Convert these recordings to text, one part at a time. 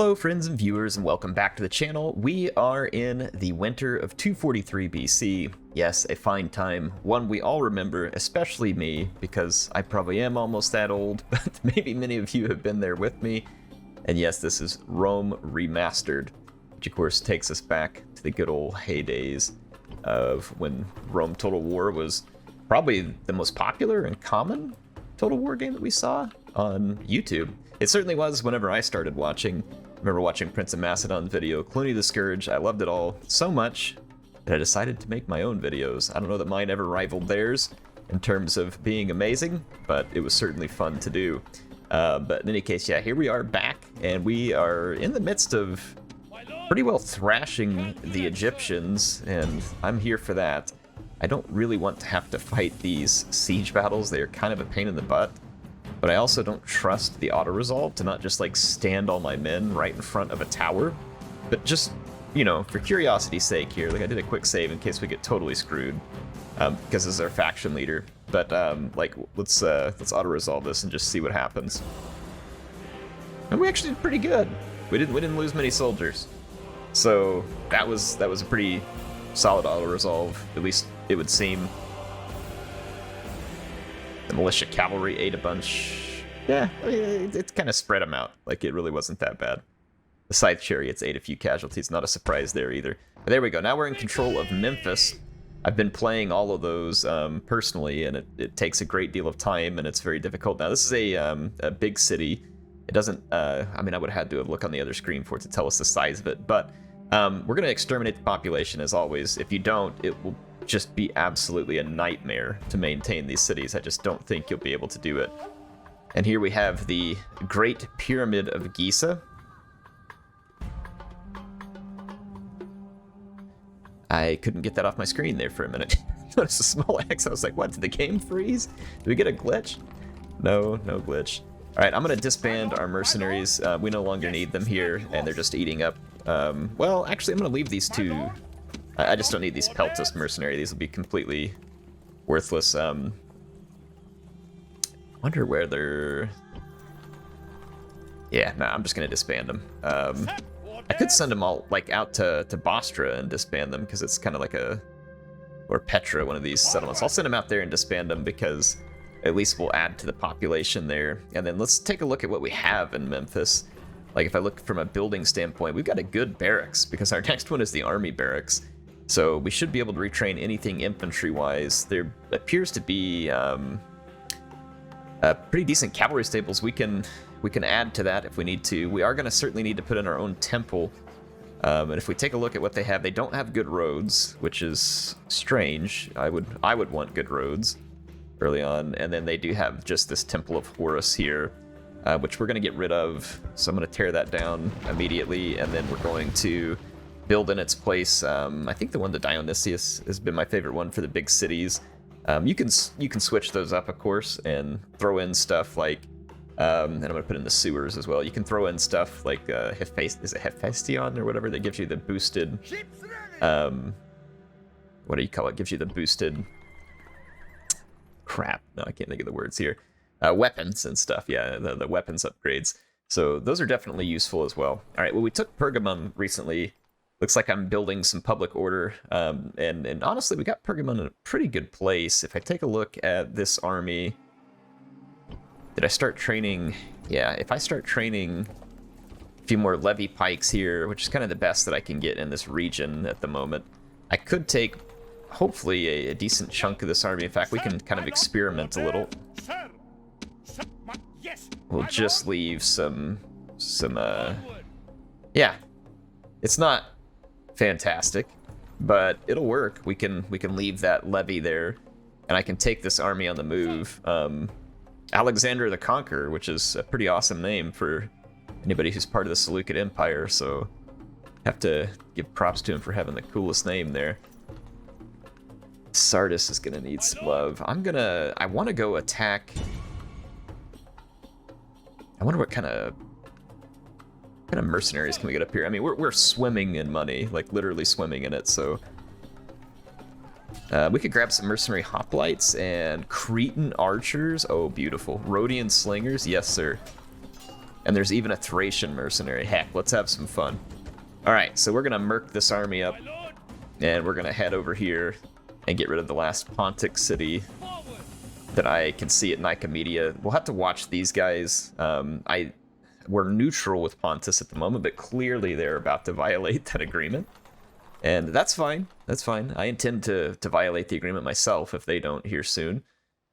Hello friends and viewers, and welcome back to the channel. We are in the winter of 243 BC. Yes, a fine time, one we all remember, especially me, because I probably am almost that old, but maybe many of you have been there with me. And yes, this is Rome Remastered, which of course takes us back to the good old heydays of when Rome Total War was probably the most popular and common Total War game that we saw on YouTube. It certainly was whenever I started watching. I remember watching Prince of Macedon's video, Clooney the Scourge. I loved it all so much that I decided to make my own videos. I don't know that mine ever rivaled theirs in terms of being amazing, but it was certainly fun to do. But in any case, yeah, here we are back, and we are in the midst of pretty well thrashing the Egyptians, and I'm here for that. I don't really want to have to fight these siege battles. They are kind of a pain in the butt. But I also don't trust the auto-resolve to not just, like, stand all my men right in front of a tower. But just, you know, for curiosity's sake here, like, I did a quick save in case we get totally screwed. Because this is our faction leader. But, like, let's auto-resolve this and just see what happens. And we actually did pretty good. We didn't lose many soldiers. So, that was a pretty solid auto-resolve, at least it would seem. The militia cavalry ate a bunch. Yeah, it kind of spread them out. Like, it really wasn't that bad. The scythe chariots ate a few casualties. Not a surprise there either. But there we go. Now we're in control of Memphis. I've been playing all of those personally, and it takes a great deal of time, and it's very difficult. Now, this is a big city. It doesn't... I mean, I would have had to have looked on the other screen for it to tell us the size of it. But we're going to exterminate the population, as always. If you don't, it will just be absolutely a nightmare to maintain these cities. I just don't think you'll be able to do it. And here we have the Great Pyramid of Giza. I couldn't get that off my screen there for a minute. Notice a small X. I was like, what? Did the game freeze? Did we get a glitch? No glitch. All right, I'm going to disband our mercenaries. We no longer need them here, and they're just eating up. Well, actually, I'm going to leave these two. I just don't need these Peltas mercenary. These will be completely worthless. Wonder where they're... Yeah, nah, I'm just going to disband them. I could send them all, like, out to Bostra and disband them, because it's kind of like a... Or Petra, one of these settlements. I'll send them out there and disband them, because at least we'll add to the population there. And then let's take a look at what we have in Memphis. Like, if I look from a building standpoint, we've got a good barracks, because our next one is the army barracks. So we should be able to retrain anything infantry-wise. There appears to be pretty decent cavalry stables. We can add to that if we need to. We are going to certainly need to put in our own temple. And if we take a look at what they have, they don't have good roads, which is strange. I would want good roads early on. And then they do have just this Temple of Horus here, which we're going to get rid of. So I'm going to tear that down immediately, and then we're going to build in its place. I think the one to Dionysius has been my favorite one for the big cities. You can switch those up, of course, and throw in stuff like, and I'm gonna put in the sewers as well. You can throw in stuff like is it Hephaestion or whatever that gives you the boosted, what do you call it? Gives you the boosted. Crap, no, I can't think of the words here. Weapons and stuff. Yeah, the weapons upgrades. So those are definitely useful as well. All right, well, we took Pergamum recently. Looks like I'm building some public order, and honestly, we got Pergamon in a pretty good place. If I take a look at this army, did I start training? Yeah, if I start training a few more levy pikes here, which is kind of the best that I can get in this region at the moment, I could take, hopefully, a decent chunk of this army. In fact, we can kind of experiment a little. We'll just leave some, yeah, it's not fantastic, but it'll work. We can leave that levy there, and I can take this army on the move. Alexander the Conqueror, which is a pretty awesome name for anybody who's part of the Seleucid Empire, so have to give props to him for having the coolest name there. Sardis is gonna need some love. I want to go attack. I wonder what kind of mercenaries can we get up here? I mean, we're swimming in money, like literally swimming in it, so we could grab some mercenary hoplites and Cretan archers. Oh, beautiful. Rhodian slingers, yes, sir. And there's even a Thracian mercenary. Heck, let's have some fun. Alright, so we're going to murk this army up. And we're going to head over here and get rid of the last Pontic city that I can see at Nicomedia. We'll have to watch these guys. We're neutral with Pontus at the moment, but clearly they're about to violate that agreement. And that's fine. That's fine. I intend to violate the agreement myself if they don't here soon.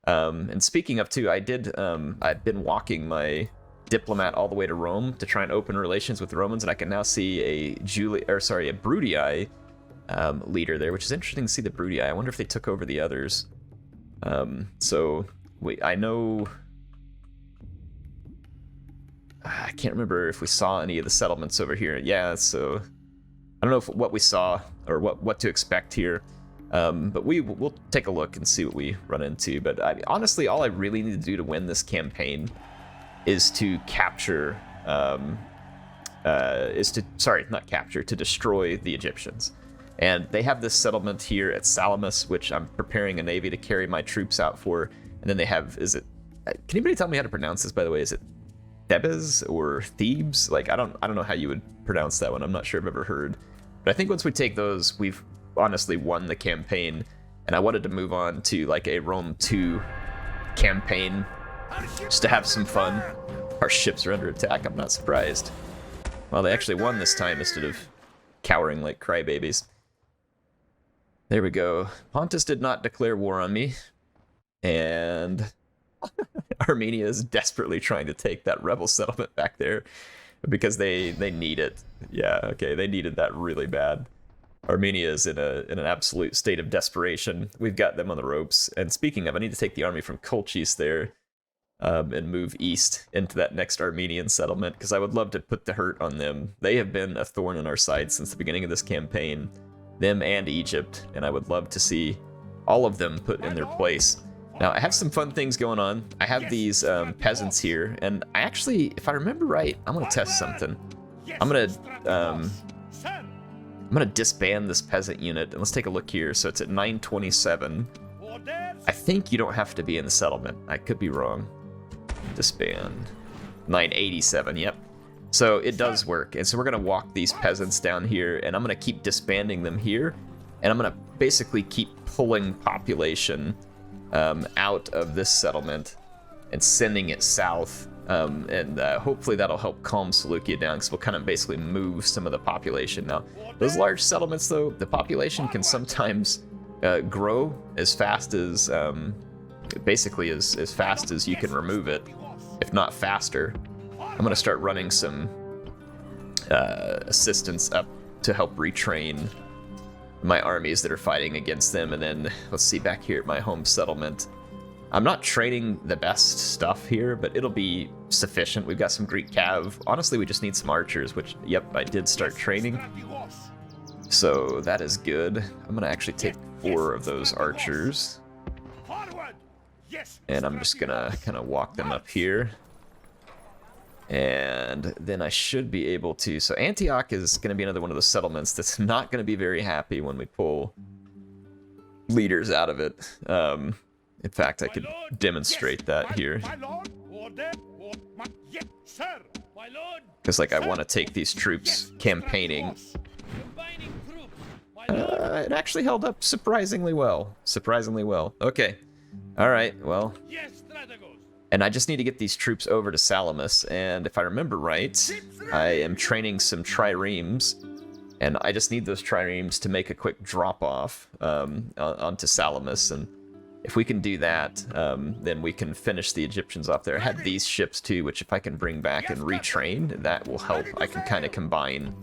And speaking of too, I've been walking my diplomat all the way to Rome to try and open relations with the Romans, and I can now see a Bruttii leader there, which is interesting to see the Bruttii. I wonder if they took over the others. I know. I can't remember if we saw any of the settlements over here. Yeah, so I don't know what we saw or what to expect here. But we'll take a look and see what we run into. But honestly, all I really need to do to win this campaign is to capture, to destroy the Egyptians. And they have this settlement here at Salamis, which I'm preparing a navy to carry my troops out for. And then they have, can anybody tell me how to pronounce this, by the way? Is it Thebes or Thebes? Like, I don't know how you would pronounce that one. I'm not sure I've ever heard. But I think once we take those, we've honestly won the campaign. And I wanted to move on to like a Rome 2 campaign just to have some fun. Our ships are under attack, I'm not surprised. Well, they actually won this time instead of cowering like crybabies. There we go. Pontus did not declare war on me. And Armenia is desperately trying to take that rebel settlement back there because they need it. Yeah, okay, they needed that really bad. Armenia is in an absolute state of desperation. We've got them on the ropes. And speaking of, I need to take the army from Colchis there and move east into that next Armenian settlement because I would love to put the hurt on them. They have been a thorn in our side since the beginning of this campaign, them and Egypt, and I would love to see all of them put in their place. Now, I have some fun things going on. I have these peasants here, and I actually, if I remember right, I'm going to test something. I'm going to disband this peasant unit, and let's take a look here. So it's at 927. I think you don't have to be in the settlement. I could be wrong. Disband. 987, yep. So it does work, and so we're going to walk these peasants down here, and I'm going to keep disbanding them here, and I'm going to basically keep pulling population out of this settlement and sending it south, and hopefully that'll help calm Seleucia down, because we'll kind of basically move some of the population. Now, those large settlements, though, the population can sometimes grow as fast as, basically as fast as you can remove it, if not faster. I'm going to start running some assistance up to help retrain my armies that are fighting against them. And then let's see, back here at my home settlement, I'm not training the best stuff here, but it'll be sufficient. We've got some Greek cav. Honestly, we just need some archers, which, yep, I did start training. So that is good. I'm going to actually take 4 of those archers. And I'm just going to kind of walk them up here. And then I should be able to... So Antioch is going to be another one of the settlements that's not going to be very happy when we pull leaders out of it. In fact, I could demonstrate that here. Because, like, I want to take these troops campaigning. It actually held up surprisingly well. Surprisingly well. Okay. All right, well... And I just need to get these troops over to Salamis, and if I remember right, I am training some triremes, and I just need those triremes to make a quick drop-off onto Salamis, and if we can do that, then we can finish the Egyptians off there. I had these ships too, which if I can bring back and retrain, that will help. I can kind of combine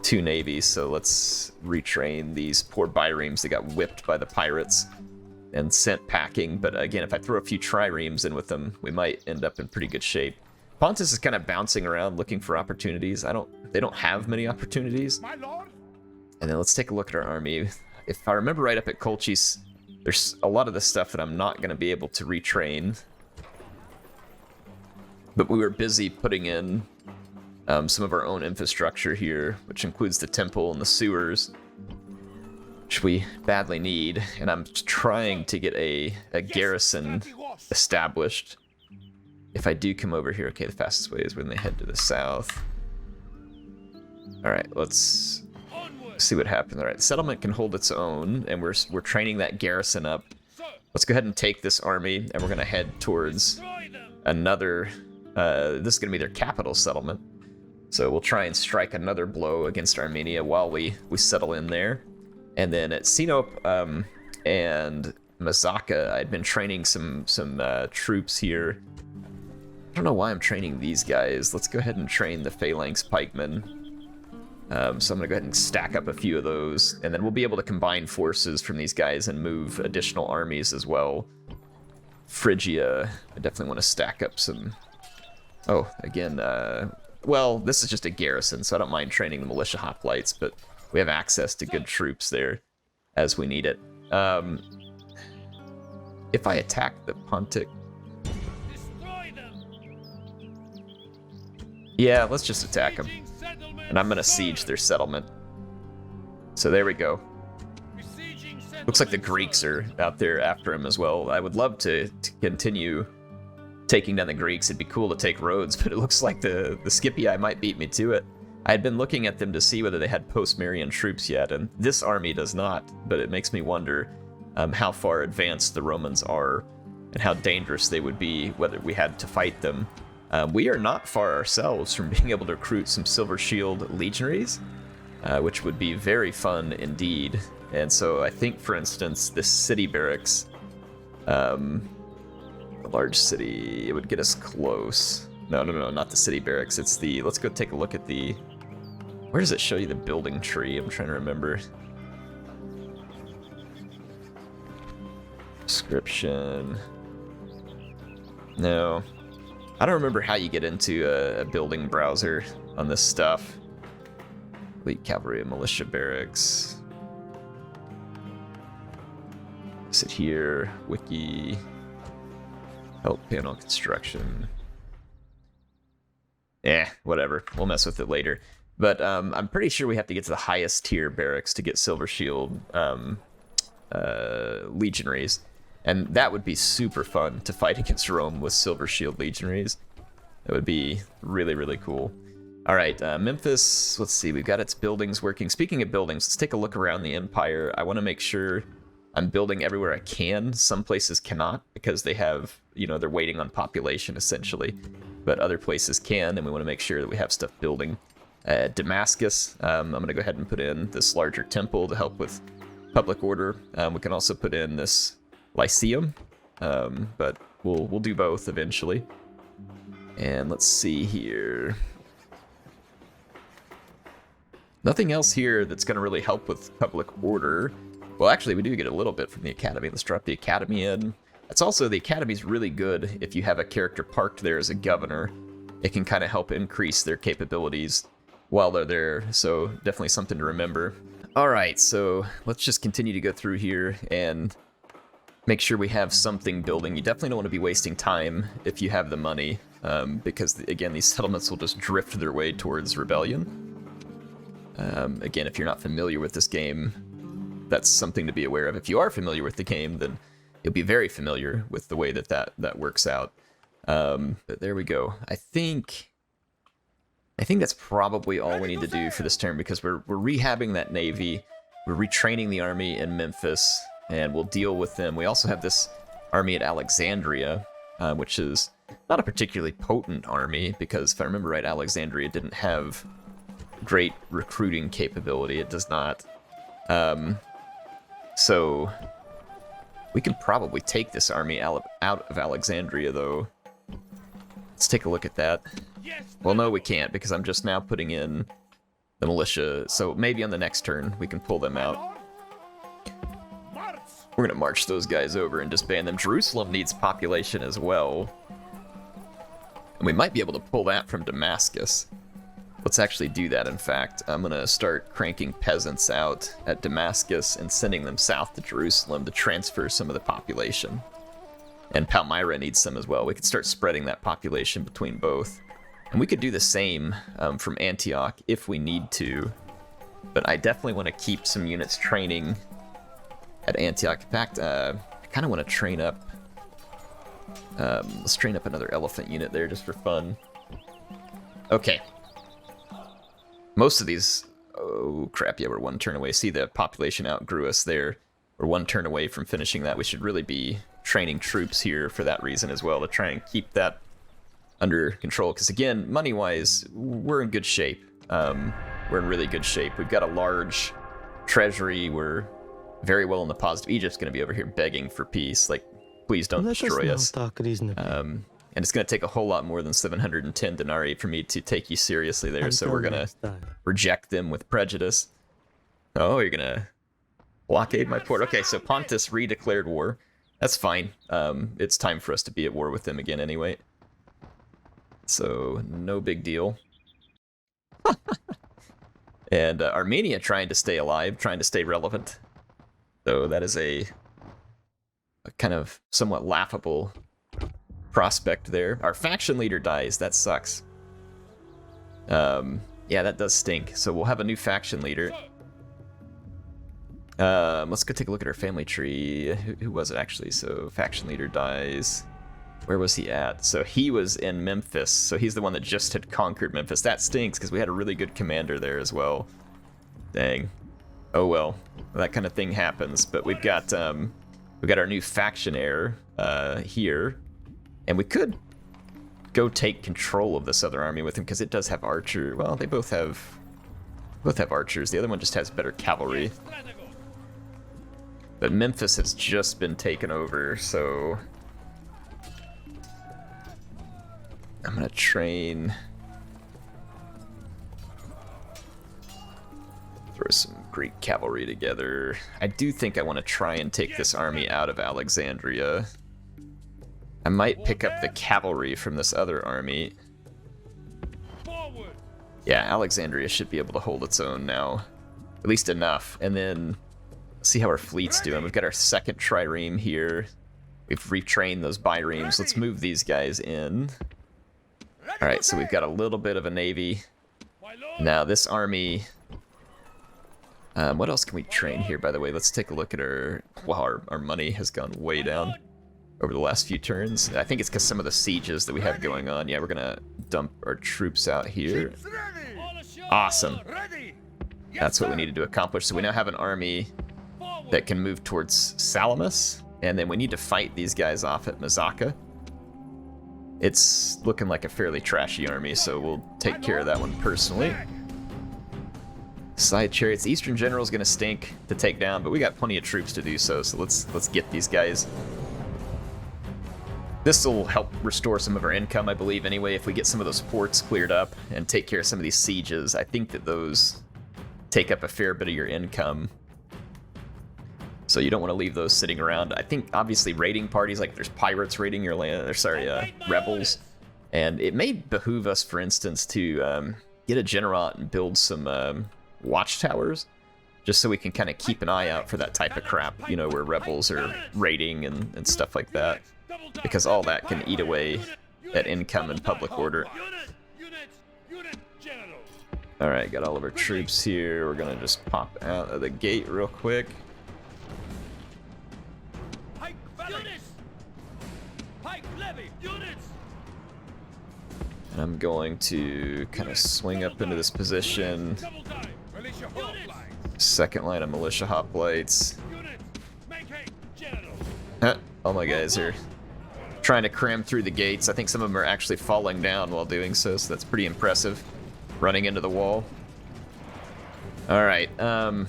2 navies, so let's retrain these poor biremes that got whipped by the pirates and sent packing. But again, if I throw a few triremes in with them, we might end up in pretty good shape. Pontus is kind of bouncing around looking for opportunities. They don't have many opportunities. And then let's take a look at our army. If I remember right, up at Colchis, there's a lot of the stuff that I'm not going to be able to retrain. But we were busy putting in some of our own infrastructure here, which includes the temple and the sewers, which we badly need, and I'm trying to get a garrison established if I do come over here, okay, the fastest way is when they head to the south. All right, let's see what happens. All right, the settlement can hold its own, and we're training that garrison up. Let's go ahead and take this army, and we're gonna head towards another. This is gonna be their capital settlement, so we'll try and strike another blow against Armenia while we settle in there. And then at Sinop and Mazaka, I'd been training some troops here. I don't know why I'm training these guys. Let's go ahead and train the Phalanx Pikemen. So I'm going to go ahead and stack up a few of those, and then we'll be able to combine forces from these guys and move additional armies as well. Phrygia, I definitely want to stack up some... Oh, again, well, this is just a garrison, so I don't mind training the militia hoplites, but we have access to good troops there as we need it. If I attack the Pontic... Yeah, let's just attack them. And I'm gonna siege their settlement. So there we go. Looks like the Greeks are out there after him as well. I would love to continue taking down the Greeks. It'd be cool to take Rhodes, but it looks like the Scipii might beat me to it. I had been looking at them to see whether they had post-Marian troops yet, and this army does not, but it makes me wonder how far advanced the Romans are and how dangerous they would be whether we had to fight them. We are not far ourselves from being able to recruit some Silver Shield legionaries, which would be very fun indeed. And so I think, for instance, this city barracks, a large city, it would get us close. No, not the city barracks. It's the, let's go take a look at the, where does it show you the building tree? I'm trying to remember. Description. No. I don't remember how you get into a building browser on this stuff. Elite Cavalry and Militia Barracks. Sit here, Wiki, Help Panel Construction. Whatever. We'll mess with it later. But I'm pretty sure we have to get to the highest tier barracks to get Silver Shield legionaries. And that would be super fun to fight against Rome with Silver Shield legionaries. That would be really, really cool. All right, Memphis, let's see, we've got its buildings working. Speaking of buildings, let's take a look around the Empire. I want to make sure I'm building everywhere I can. Some places cannot because they have, they're waiting on population essentially. But other places can, and we want to make sure that we have stuff building. Damascus, I'm going to go ahead and put in this larger temple to help with public order. We can also put in this Lyceum, but we'll do both eventually. And let's see here. Nothing else here that's going to really help with public order. Well, actually, we do get a little bit from the Academy. Let's drop the Academy in. That's also, the Academy's really good if you have a character parked there as a governor. It can kind of help increase their capabilities while they're there, so definitely something to remember. All right, so let's just continue to go through here and make sure we have something building. You definitely don't want to be wasting time if you have the money, because, again, these settlements will just drift their way towards rebellion. Again, if you're not familiar with this game, that's something to be aware of. If you are familiar with the game, then you'll be very familiar with the way that works out. But there we go. I think that's probably all we need to do for this turn, because we're rehabbing that navy, we're retraining the army in Memphis, and we'll deal with them. We also have this army at Alexandria, which is not a particularly potent army, because if I remember right, Alexandria didn't have great recruiting capability. It does not. So we can probably take this army out of Alexandria, though. Let's take a look at that. Well, no, we can't, because I'm just now putting in the militia. So maybe on the next turn, we can pull them out. We're going to march those guys over and disband them. Jerusalem needs population as well. And we might be able to pull that from Damascus. Let's actually do that, in fact. I'm going to start cranking peasants out at Damascus and sending them south to Jerusalem to transfer some of the population. And Palmyra needs some as well. We could start spreading that population between both. And we could do the same from Antioch if we need to. But I definitely want to keep some units training at Antioch. In fact, I kind of want to train up Let's train up another elephant unit there just for fun. Okay. Most of these... Oh, crap, yeah, we're one turn away. See, the population outgrew us there. We're one turn away from finishing that. We should really be training troops here for that reason as well, to try and keep that under control. Because, again, money-wise, we're in good shape. We're in really good shape. We've got a large treasury. We're very well in the positive. Egypt's going to be over here begging for peace. Like, please don't destroy us. And it's going to take a whole lot more than 710 denarii for me to take you seriously there, so we're going to reject them with prejudice. Oh, you're going to blockade my port. Okay, so Pontus redeclared war. That's fine. It's time for us to be at war with them again anyway. So, no big deal. And Armenia trying to stay alive, trying to stay relevant. So that is a kind of somewhat laughable prospect there. Our faction leader dies. That sucks. Yeah, that does stink. So we'll have a new faction leader. Let's go take a look at our family tree. Who was it actually? So faction leader dies. Where was he at? So he was in Memphis. So he's the one that just had conquered Memphis. That stinks because we had a really good commander there as well. Dang. Oh well, that kind of thing happens. But we've got our new faction heir here, and we could go take control of this other army with him because it does have archer. Well, they both have archers. The other one just has better cavalry. But Memphis has just been taken over, so I'm gonna train. Throw some Greek cavalry together. I do think I want to try and take this army out of Alexandria. I might pick up the cavalry from this other army. Yeah, Alexandria should be able to hold its own now. At least enough. And then see how our fleet's doing. We've got our second trireme here. We've retrained those biremes. Let's move these guys in. Alright, so we've got a little bit of a navy. Now this army... what else can we train here, by the way? Let's take a look at our... Wow, our money has gone way down over the last few turns. I think it's because some of the sieges that we have going on. Yeah, we're going to dump our troops out here. Awesome. That's what we needed to accomplish. So we now have an army that can move towards Salamis. And then we need to fight these guys off at Mazaka. It's looking like a fairly trashy army, so we'll take care of that one personally. Side chariots. Eastern General is going to stink to take down, but we got plenty of troops to do so, so let's get these guys. This will help restore some of our income, I believe, anyway, if we get some of those ports cleared up and take care of some of these sieges. I think that those take up a fair bit of your income, so you don't want to leave those sitting around. I think, obviously, raiding parties, like there's pirates raiding your land, or sorry, rebels, and it may behoove us, for instance, to get a general and build some watchtowers, just so we can kind of keep an eye out for that type of crap, you know, where rebels are raiding and stuff like that, because all that can eat away at income and public order. Alright, got all of our troops here. We're gonna just pop out of the gate real quick. And I'm going to kind of swing up into this position. Second line of militia hoplites. All my guys are trying to cram through the gates. I think some of them are actually falling down while doing so, so that's pretty impressive. Running into the wall. Alright, well,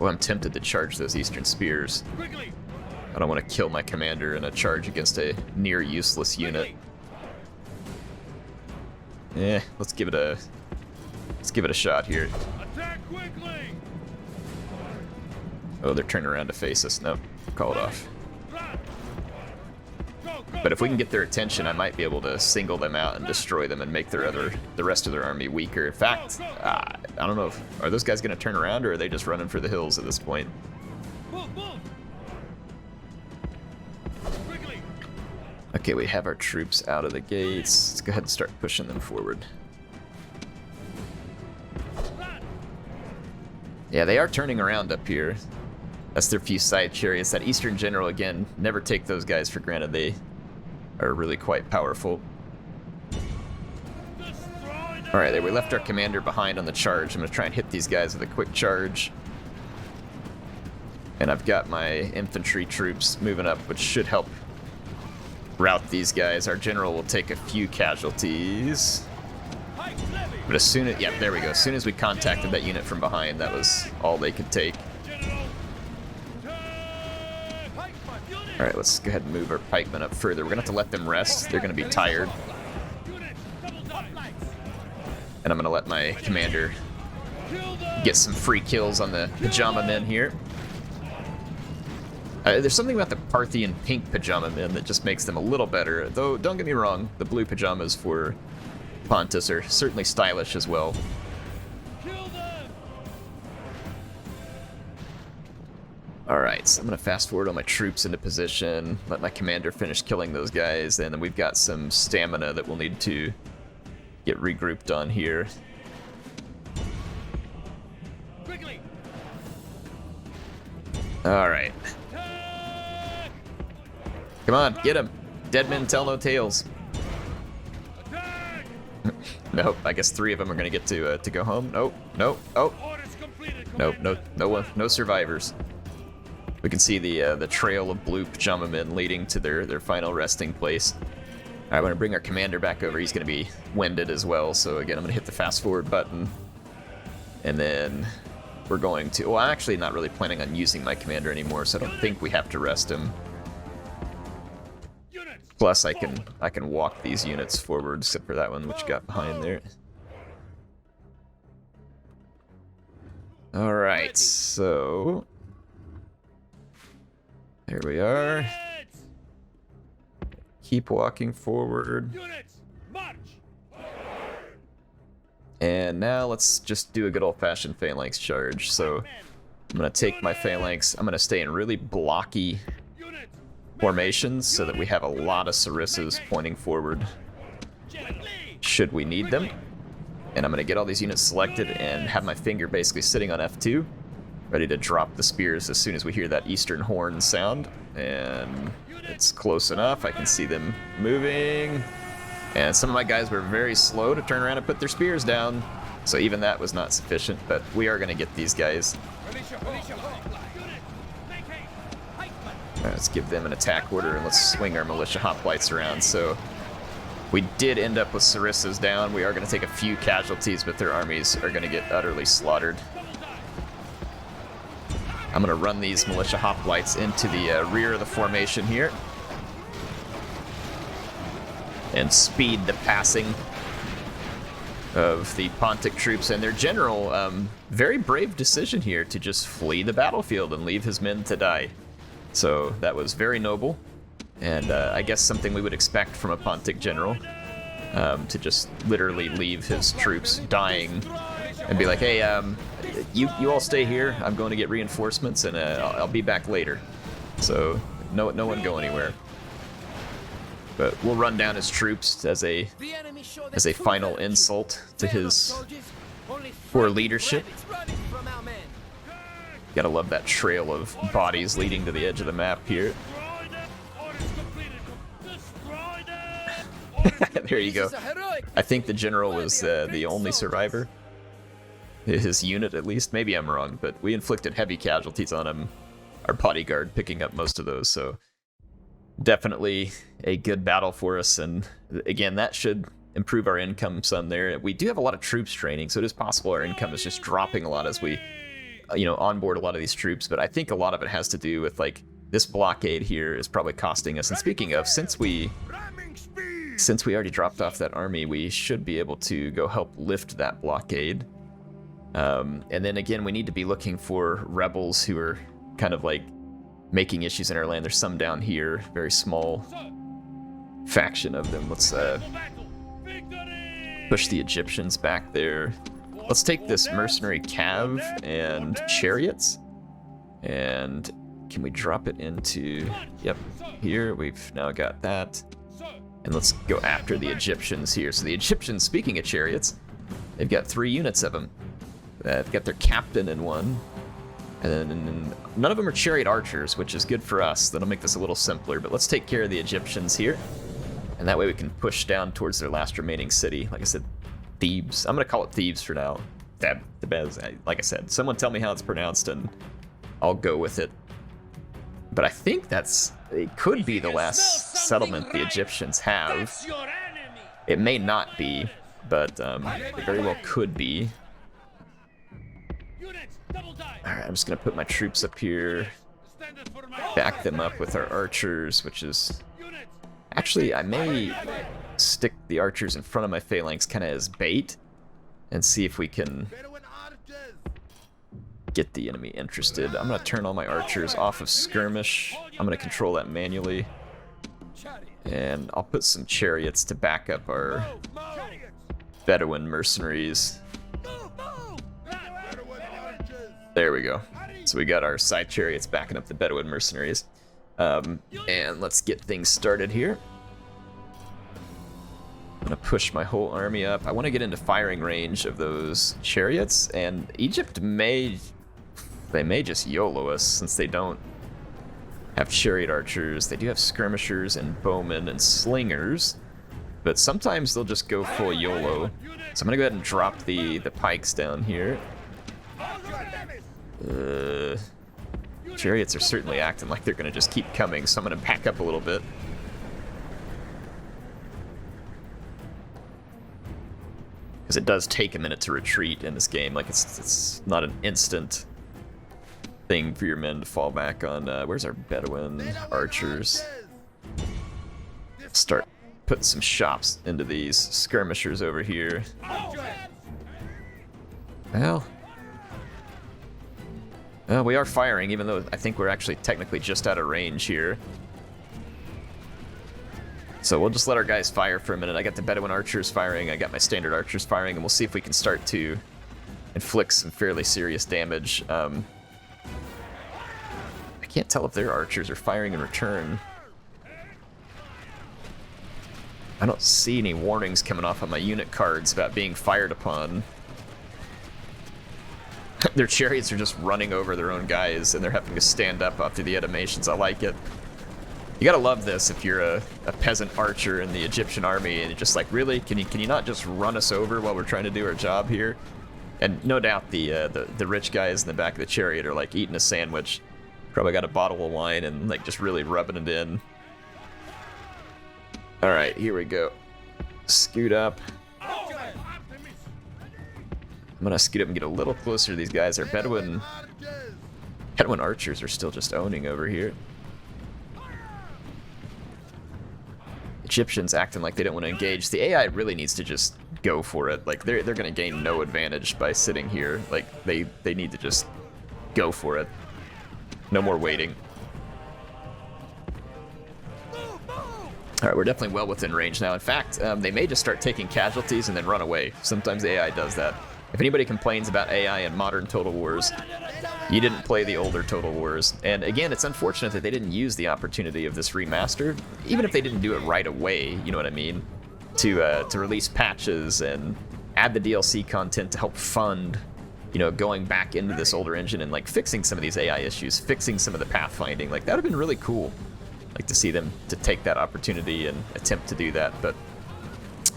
I'm tempted to charge those Eastern Spears. I don't want to kill my commander in a charge against a near useless unit. Yeah, let's give it a shot here. Oh, they're turning around to face us. Nope, call it off. But if we can get their attention, I might be able to single them out and destroy them and make the rest of their army weaker. In fact, I don't know are those guys going to turn around, or are they just running for the hills at this point? Okay, we have our troops out of the gates. Let's go ahead and start pushing them forward. Yeah, they are turning around up here. That's their few side chariots. That Eastern General, again, never take those guys for granted. are really quite powerful. Alright, there we left our commander behind on the charge. I'm going to try and hit these guys with a quick charge. And I've got my infantry troops moving up, which should help rout these guys. Our general will take a few casualties. But as soon as, yeah, there we go. As soon as we contacted that unit from behind, that was all they could take. Alright, let's go ahead and move our pikemen up further. We're going to have to let them rest. They're going to be tired. And I'm going to let my commander get some free kills on the pajama men here. There's something about the Parthian pink pajama men that just makes them a little better. Though, don't get me wrong, the blue pajamas for Pontus are certainly stylish as well. Alright, so I'm going to fast forward all my troops into position, let my commander finish killing those guys, and then we've got some stamina that we'll need to get regrouped on here. Alright. Come on, get him. Dead men tell no tales. Nope, I guess 3 of them are gonna get to go home. Nope, nope, oh. Nope, no survivors. We can see the trail of blue pajama men leading to their final resting place. Alright, I'm gonna bring our commander back over. He's gonna be winded as well, so again, I'm gonna hit the fast forward button. And then we're going to, well, I'm actually not really planning on using my commander anymore, so I don't think we have to rest him. Plus, I can walk these units forward, except for that one which got behind there. Alright, so there we are. Keep walking forward. And now let's just do a good old-fashioned phalanx charge. So I'm going to take my phalanx. I'm going to stay in really blocky formations so that we have a lot of sarissas pointing forward should we need them. And I'm going to get all these units selected and have my finger basically sitting on F2, ready to drop the spears as soon as we hear that eastern horn sound. And it's close enough. I can see them moving. And some of my guys were very slow to turn around and put their spears down, so even that was not sufficient, but we are going to get these guys. Right, let's give them an attack order and let's swing our militia hoplites around. So we did end up with sarissas down. We are going to take a few casualties, but their armies are going to get utterly slaughtered. I'm going to run these militia hoplites into the rear of the formation here and speed the passing of the Pontic troops and their general. Very brave decision here to just flee the battlefield and leave his men to die. So that was very noble, and I guess something we would expect from a Pontic general, to just literally leave his troops dying and be like, hey, you all stay here, I'm going to get reinforcements, and I'll be back later. So no one go anywhere. But we'll run down his troops as a final insult to his poor leadership. Gotta love that trail of bodies leading to the edge of the map here. There you go. I think the general was the only survivor. His unit, at least. Maybe I'm wrong, but we inflicted heavy casualties on him. Our bodyguard picking up most of those, so definitely a good battle for us, and again, that should improve our income some there. We do have a lot of troops training, so it is possible our income is just dropping a lot as we, onboard a lot of these troops, but I think a lot of it has to do with, like, this blockade here is probably costing us. And speaking of, since we already dropped off that army, we should be able to go help lift that blockade. And then again, we need to be looking for rebels who are kind of like making issues in our land. There's some down here, very small faction of them. Let's push the Egyptians back there. Let's take this mercenary cav and chariots, and can we drop it into, yep, here, we've now got that. And let's go after the Egyptians here. So the Egyptians, speaking of chariots, they've got 3 units of them. They've got their captain in one, and then none of them are chariot archers, which is good for us. That'll make this a little simpler, but let's take care of the Egyptians here. And that way we can push down towards their last remaining city. Like I said, Thebes. I'm gonna call it Thebes for now. Thebes, like I said, someone tell me how it's pronounced and I'll go with it. But I think it could be the last settlement the Egyptians have. It may not be, but it very well could be. Alright, I'm just gonna put my troops up here, back them up with our archers, which is... Actually, I may stick the archers in front of my phalanx kind of as bait, and see if we can get the enemy interested. I'm gonna turn all my archers off of skirmish. I'm gonna control that manually. And I'll put some chariots to back up our Bedouin mercenaries. There we go. So we got our side chariots backing up the Bedouin mercenaries. And let's get things started here. I'm gonna push my whole army up. I want to get into firing range of those chariots, and Egypt may just YOLO us since they don't have chariot archers. They do have skirmishers and bowmen and slingers, but sometimes they'll just go full YOLO. So I'm gonna go ahead and drop the pikes down here. Chariots are certainly acting like they're gonna just keep coming, so I'm gonna back up a little bit. Because it does take a minute to retreat in this game. Like, it's not an instant thing for your men to fall back on. Where's our Bedouin archers? Start putting some shops into these skirmishers over here. Well, we are firing, even though I think we're actually technically just out of range here. So we'll just let our guys fire for a minute. I got the Bedouin archers firing, I got my standard archers firing, and we'll see if we can start to inflict some fairly serious damage. I can't tell if their archers are firing in return. I don't see any warnings coming off on my unit cards about being fired upon. Their chariots are just running over their own guys, and they're having to stand up after the animations. I like it. You gotta love this if you're a peasant archer in the Egyptian army, and you're just like, really? Can you not just run us over while we're trying to do our job here? And no doubt the rich guys in the back of the chariot are like eating a sandwich. Probably got a bottle of wine and like just really rubbing it in. All right, here we go. Scoot up. I'm gonna scoot up and get a little closer to these guys. Our Bedouin archers are still just owning over here. Egyptians acting like they don't want to engage. The AI really needs to just go for it. Like they're gonna gain no advantage by sitting here. Like they need to just go for it. No more waiting. Alright, we're definitely well within range now. In fact, they may just start taking casualties and then run away. Sometimes the AI does that. If anybody complains about AI in modern Total Wars, you didn't play the older Total Wars. And again, it's unfortunate that they didn't use the opportunity of this remaster, even if they didn't do it right away, you know what I mean? To release patches and add the DLC content to help fund, you know, going back into this older engine and like fixing some of these AI issues, fixing some of the pathfinding. Like that would have been really cool. Like to see them to take that opportunity and attempt to do that, but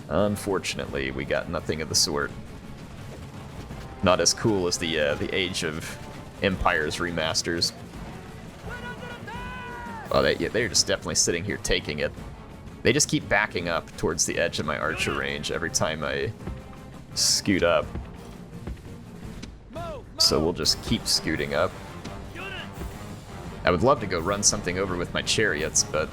unfortunately we got nothing of the sort. Not as cool as the Age of Empires remasters. Oh, they're just definitely sitting here taking it. They just keep backing up towards the edge of my archer range every time I scoot up. So we'll just keep scooting up. I would love to go run something over with my chariots, but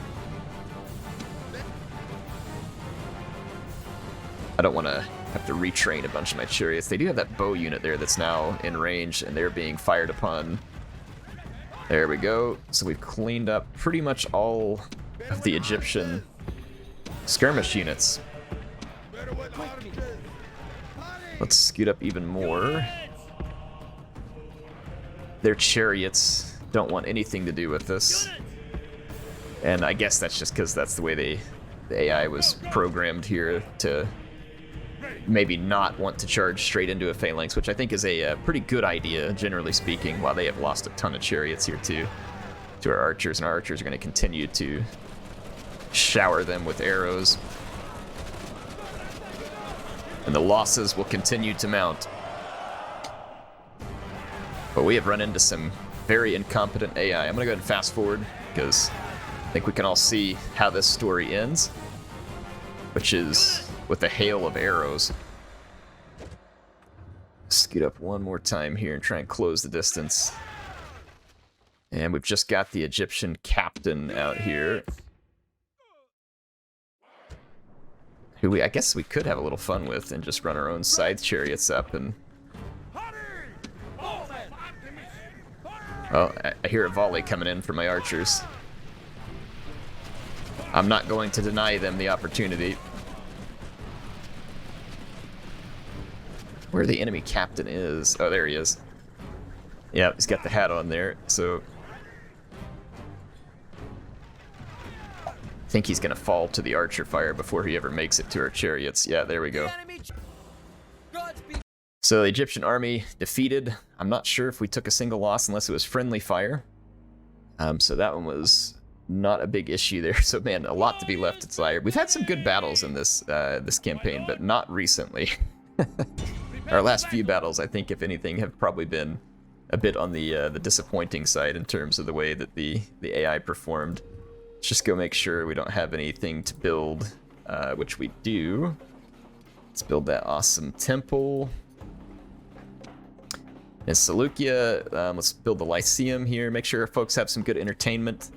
I don't want to have to retrain a bunch of my chariots. They do have that bow unit there that's now in range, and they're being fired upon. There we go. So we've cleaned up pretty much all of the Egyptian skirmish units. Let's scoot up even more. Their chariots don't want anything to do with this. And I guess that's just because that's the way the AI was programmed here to maybe not want to charge straight into a phalanx, which I think is a pretty good idea, generally speaking, while they have lost a ton of chariots here too to our archers, and our archers are going to continue to shower them with arrows. And the losses will continue to mount. But we have run into some very incompetent AI. I'm gonna go ahead and fast forward because I think we can all see how this story ends, which is with a hail of arrows. Scoot up one more time here and try and close the distance. And we've just got the Egyptian captain out here. Who I guess we could have a little fun with and just run our own side chariots up and... Well, I hear a volley coming in from my archers. I'm not going to deny them the opportunity. Where the enemy captain is... Oh, there he is. Yeah, he's got the hat on there, so... I think he's gonna fall to the archer fire before he ever makes it to our chariots. Yeah, there we go. So the Egyptian army defeated. I'm not sure if we took a single loss unless it was friendly fire. So that one was not a big issue there. So man, a lot to be left desired. We've had some good battles in this this campaign, but not recently. Our last few battles, I think, if anything, have probably been a bit on the disappointing side in terms of the way that the AI performed. Let's just go make sure we don't have anything to build, which we do. Let's build that awesome temple. In Seleucia, let's build the Lyceum here. Make sure folks have some good entertainment.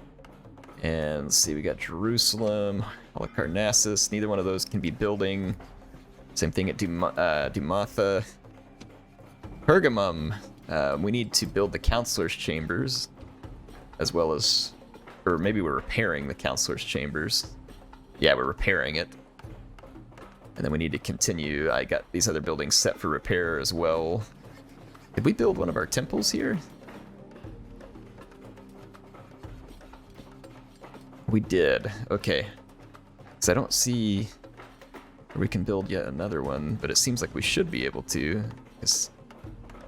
And let's see, we got Jerusalem, Halicarnassus. Neither one of those can be building. Same thing at Dumatha. Pergamum. We need to build the Counselor's Chambers, as well as... Or maybe we're repairing the Counselor's Chambers. Yeah, we're repairing it. And then we need to continue. I got these other buildings set for repair as well. Did we build one of our temples here? We did. Okay. Because I don't see where we can build yet another one, but it seems like we should be able to. Because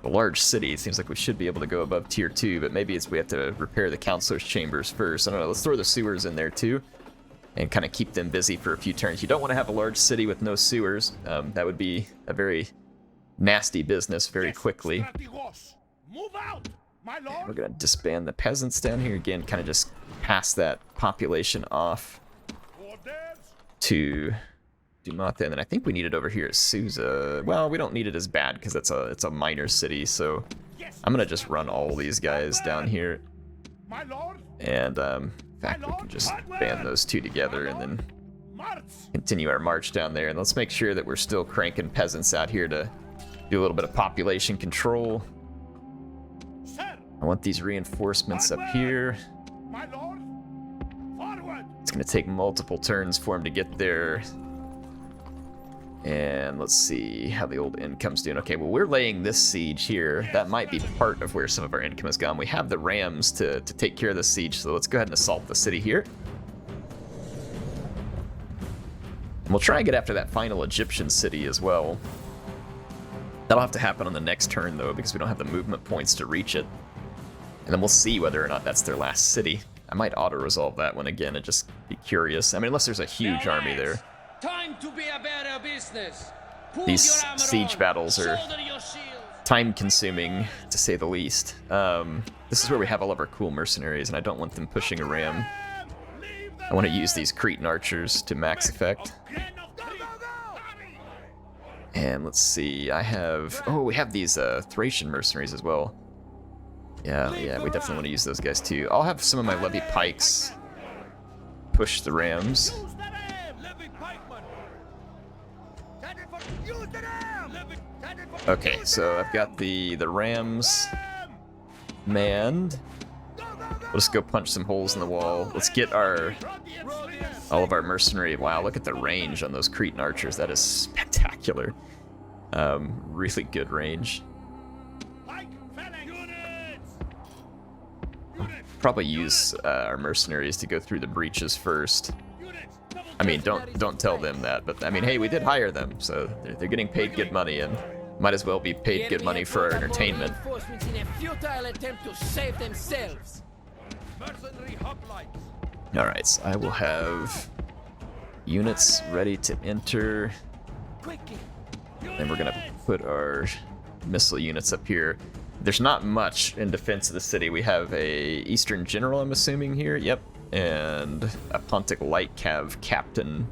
a large city, it seems like we should be able to go above tier 2, but maybe we have to repair the Counselor's Chambers first. I don't know, let's throw the sewers in there too, and kind of keep them busy for a few turns. You don't want to have a large city with no sewers. That would be a very nasty business very quickly. Move out, my lord. We're going to disband the peasants down here again, kind of just pass that population off to Dumatha, and then I think we need it over here at Susa. Well, we don't need it as bad because it's a minor city, so I'm gonna just run all these guys down here. And in fact, we can just band those two together and then continue our march down there. And let's make sure that we're still cranking peasants out here to do a little bit of population control. I want these reinforcements up here. It's gonna take multiple turns for them to get there. And let's see how the old income's doing. Okay, well, we're laying this siege here. That might be part of where some of our income has gone. We have the rams to take care of the siege, so let's go ahead and assault the city here. And we'll try and get after that final Egyptian city as well. That'll have to happen on the next turn, though, because we don't have the movement points to reach it. And then we'll see whether or not that's their last city. I might auto-resolve that one again and just be curious. I mean, unless there's a huge army there. Time to be about our business. These siege battles are time-consuming, to say the least. This is where we have all of our cool mercenaries, and I don't want them pushing a ram. I want to use these Cretan archers to max effect. And let's see, I have... Oh, we have these Thracian mercenaries as well. Yeah, we definitely want to use those guys too. I'll have some of my levy pikes push the rams. Okay, so I've got the rams manned. We'll just go punch some holes in the wall. Let's get all of our mercenary. Wow, look at the range on those Cretan archers. That is spectacular. Really good range. Probably use our mercenaries to go through the breaches first. I mean, don't tell them that, but I mean, hey, we did hire them, so they're getting paid good money, and might as well be paid good money for our entertainment. Alright, so I will have units ready to enter. And we're gonna put our missile units up here. There's not much in defense of the city. We have a Eastern General, I'm assuming, here. Yep. And a Pontic Light Cav Captain.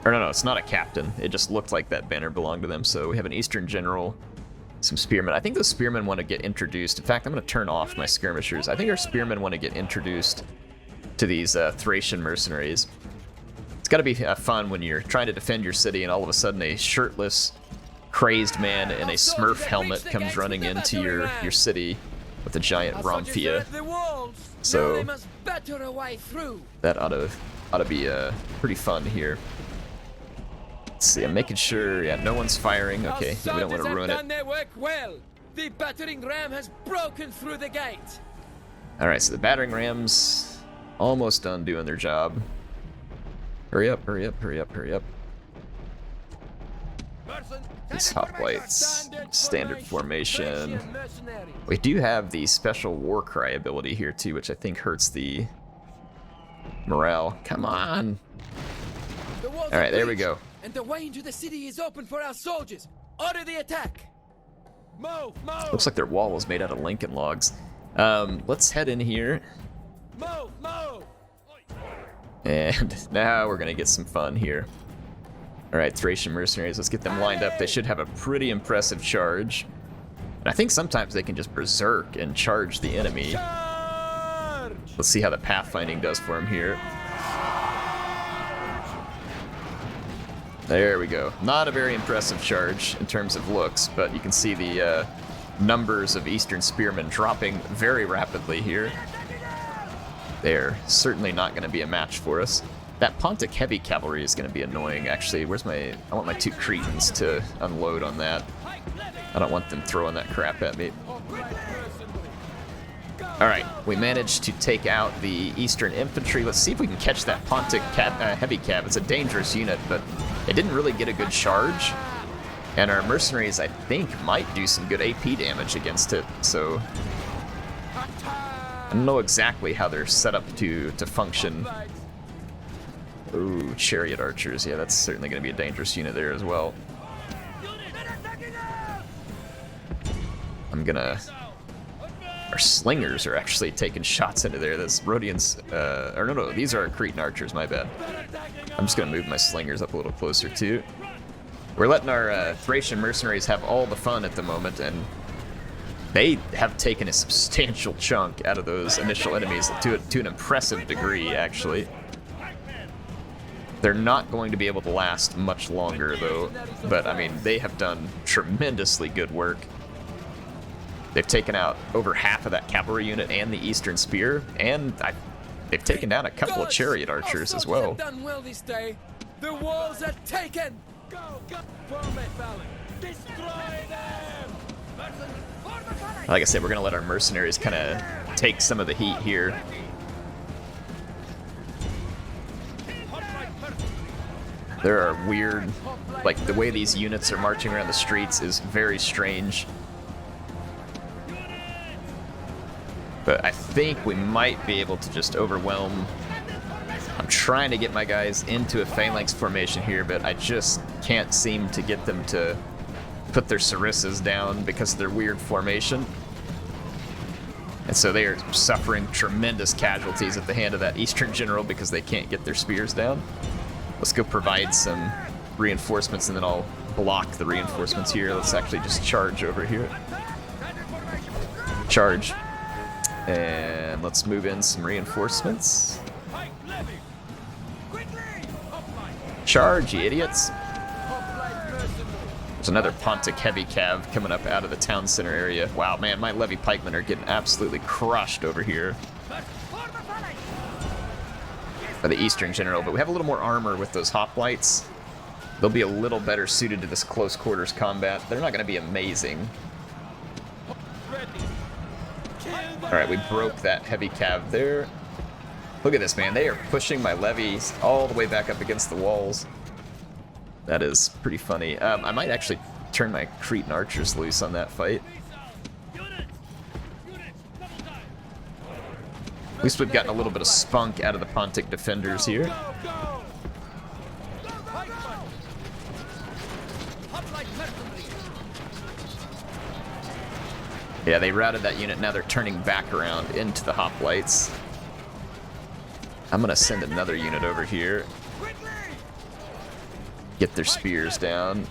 Or no, it's not a captain. It just looked like that banner belonged to them. So we have an Eastern General, some spearmen. I think those spearmen want to get introduced. In fact, I'm going to turn off my skirmishers. I think our spearmen want to get introduced to these Thracian mercenaries. It's got to be fun when you're trying to defend your city and all of a sudden a shirtless, crazed man in a Smurf helmet comes running into your city with a giant Romphia. So that ought to be pretty fun here. Let's see, I'm making sure, yeah, no one's firing. Okay, we don't want to ruin it. The battering ram has broken through the gate. All right, so the battering rams almost done doing their job. Hurry up, hurry up, hurry up, hurry up. These hoplites, standard formation. We do have the special war cry ability here too, which I think hurts the morale. Come on. All right, there we go. And the way into the city is open for our soldiers. Order the attack. Move, move. Looks like their wall is made out of Lincoln logs. Let's head in here. Move, move. And now we're gonna get some fun here. All right, Thracian mercenaries, let's get them lined up. They should have a pretty impressive charge. And I think sometimes they can just berserk and charge the enemy. Charge! Let's see how the pathfinding does for him here. There we go. Not a very impressive charge in terms of looks, but you can see the numbers of Eastern spearmen dropping very rapidly here. They're certainly not going to be a match for us. That Pontic heavy cavalry is going to be annoying, actually. Where's my... I want my 2 Cretans to unload on that. I don't want them throwing that crap at me. Alright, we managed to take out the Eastern infantry. Let's see if we can catch that Pontic heavy cav. It's a dangerous unit, but it didn't really get a good charge. And our mercenaries, I think, might do some good AP damage against it, so... I don't know exactly how they're set up to function. Ooh, chariot archers. Yeah, that's certainly going to be a dangerous unit there as well. I'm gonna... Our slingers are actually taking shots into there. That's Rhodians... or no, these are Cretan archers, my bad. I'm just gonna move my slingers up a little closer too. We're letting our Thracian mercenaries have all the fun at the moment, and they have taken a substantial chunk out of those initial enemies to an impressive degree, actually. They're not going to be able to last much longer, though. But, I mean, they have done tremendously good work. They've taken out over half of that cavalry unit and the Eastern Spear, and they've taken down a couple of chariot archers as well. Done well this day. The walls are taken. Go, go, form a phalanx. Destroy them. Like I said, we're going to let our mercenaries kind of take some of the heat here. There are weird, like the way these units are marching around the streets is very strange. But I think we might be able to just overwhelm. I'm trying to get my guys into a phalanx formation here, but I just can't seem to get them to put their sarissas down because of their weird formation. And so they are suffering tremendous casualties at the hand of that Eastern General because they can't get their spears down. Let's go provide some reinforcements and then I'll block the reinforcements here. Let's actually just charge over here. Charge. And let's move in some reinforcements. Charge, you idiots. There's another Pontic heavy cav coming up out of the town center area. Wow, man, my levy pikemen are getting absolutely crushed over here by the Eastern General, but we have a little more armor with those hoplites. They'll be a little better suited to this close quarters combat. They're not going to be amazing. Alright, we broke that heavy cav there. Look at this, man. They are pushing my levies all the way back up against the walls. That is pretty funny. I might actually turn my Cretan archers loose on that fight. At least we've gotten a little bit of spunk out of the Pontic defenders here. Yeah, they routed that unit. Now they're turning back around into the hoplites. I'm gonna send another unit over here. Get their spears down.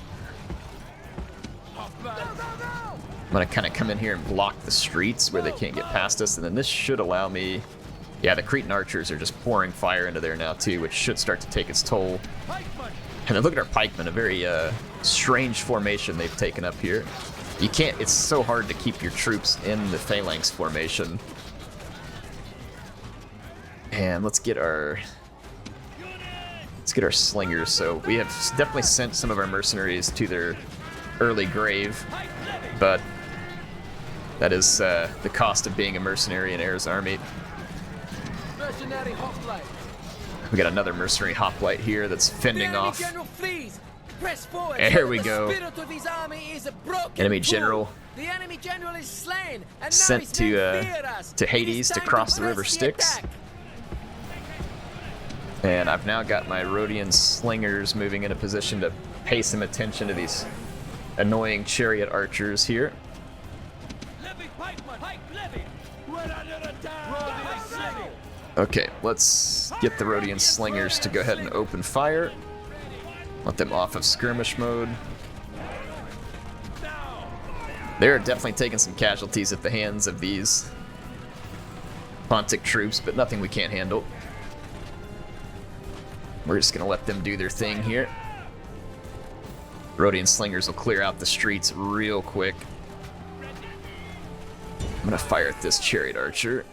I'm gonna kind of come in here and block the streets where they can't get past us, and then this should allow me... Yeah, the Cretan archers are just pouring fire into there now too, which should start to take its toll. And then look at our pikemen, a very strange formation they've taken up here. You can't, it's so hard to keep your troops in the phalanx formation. And let's get our slingers. So we have definitely sent some of our mercenaries to their early grave, but that is the cost of being a mercenary in Heir's army. We got another mercenary hoplite here that's fending off. Here we go. Enemy general sent to Hades to cross the river Styx. And I've now got my Rhodian slingers moving in a position to pay some attention to these annoying chariot archers here. Okay, let's get the Rhodian slingers to go ahead and open fire. Let them off of skirmish mode. They're definitely taking some casualties at the hands of these Pontic troops, but nothing we can't handle. We're just gonna let them do their thing here. Rhodian slingers will clear out the streets real quick. I'm gonna fire at this chariot archer.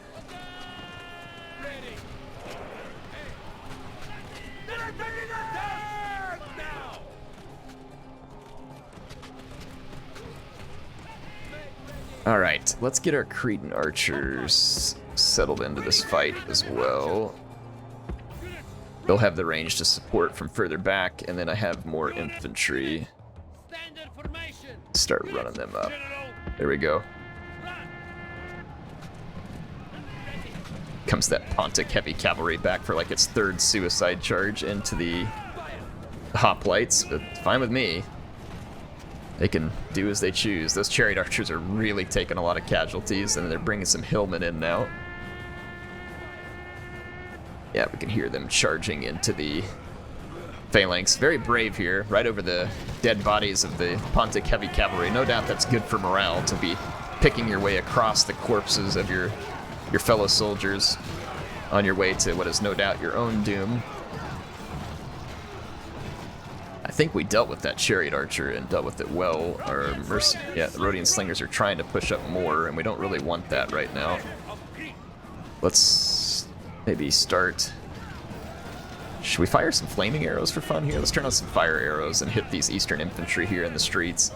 Alright, let's get our Cretan archers settled into this fight as well. They'll have the range to support from further back, and then I have more infantry. Start running them up. There we go. Comes that Pontic heavy cavalry back for like its third suicide charge into the hoplites, but fine with me. They can do as they choose. Those chariot archers are really taking a lot of casualties, and they're bringing some hillmen in now. Yeah, we can hear them charging into the phalanx. Very brave here, right over the dead bodies of the Pontic heavy cavalry. No doubt that's good for morale to be picking your way across the corpses of your fellow soldiers on your way to what is no doubt your own doom. I think we dealt with that chariot archer and dealt with it well. The Rhodian slingers are trying to push up more, and we don't really want that right now. Let's maybe start... Should we fire some flaming arrows for fun here? Let's turn on some fire arrows and hit these eastern infantry here in the streets,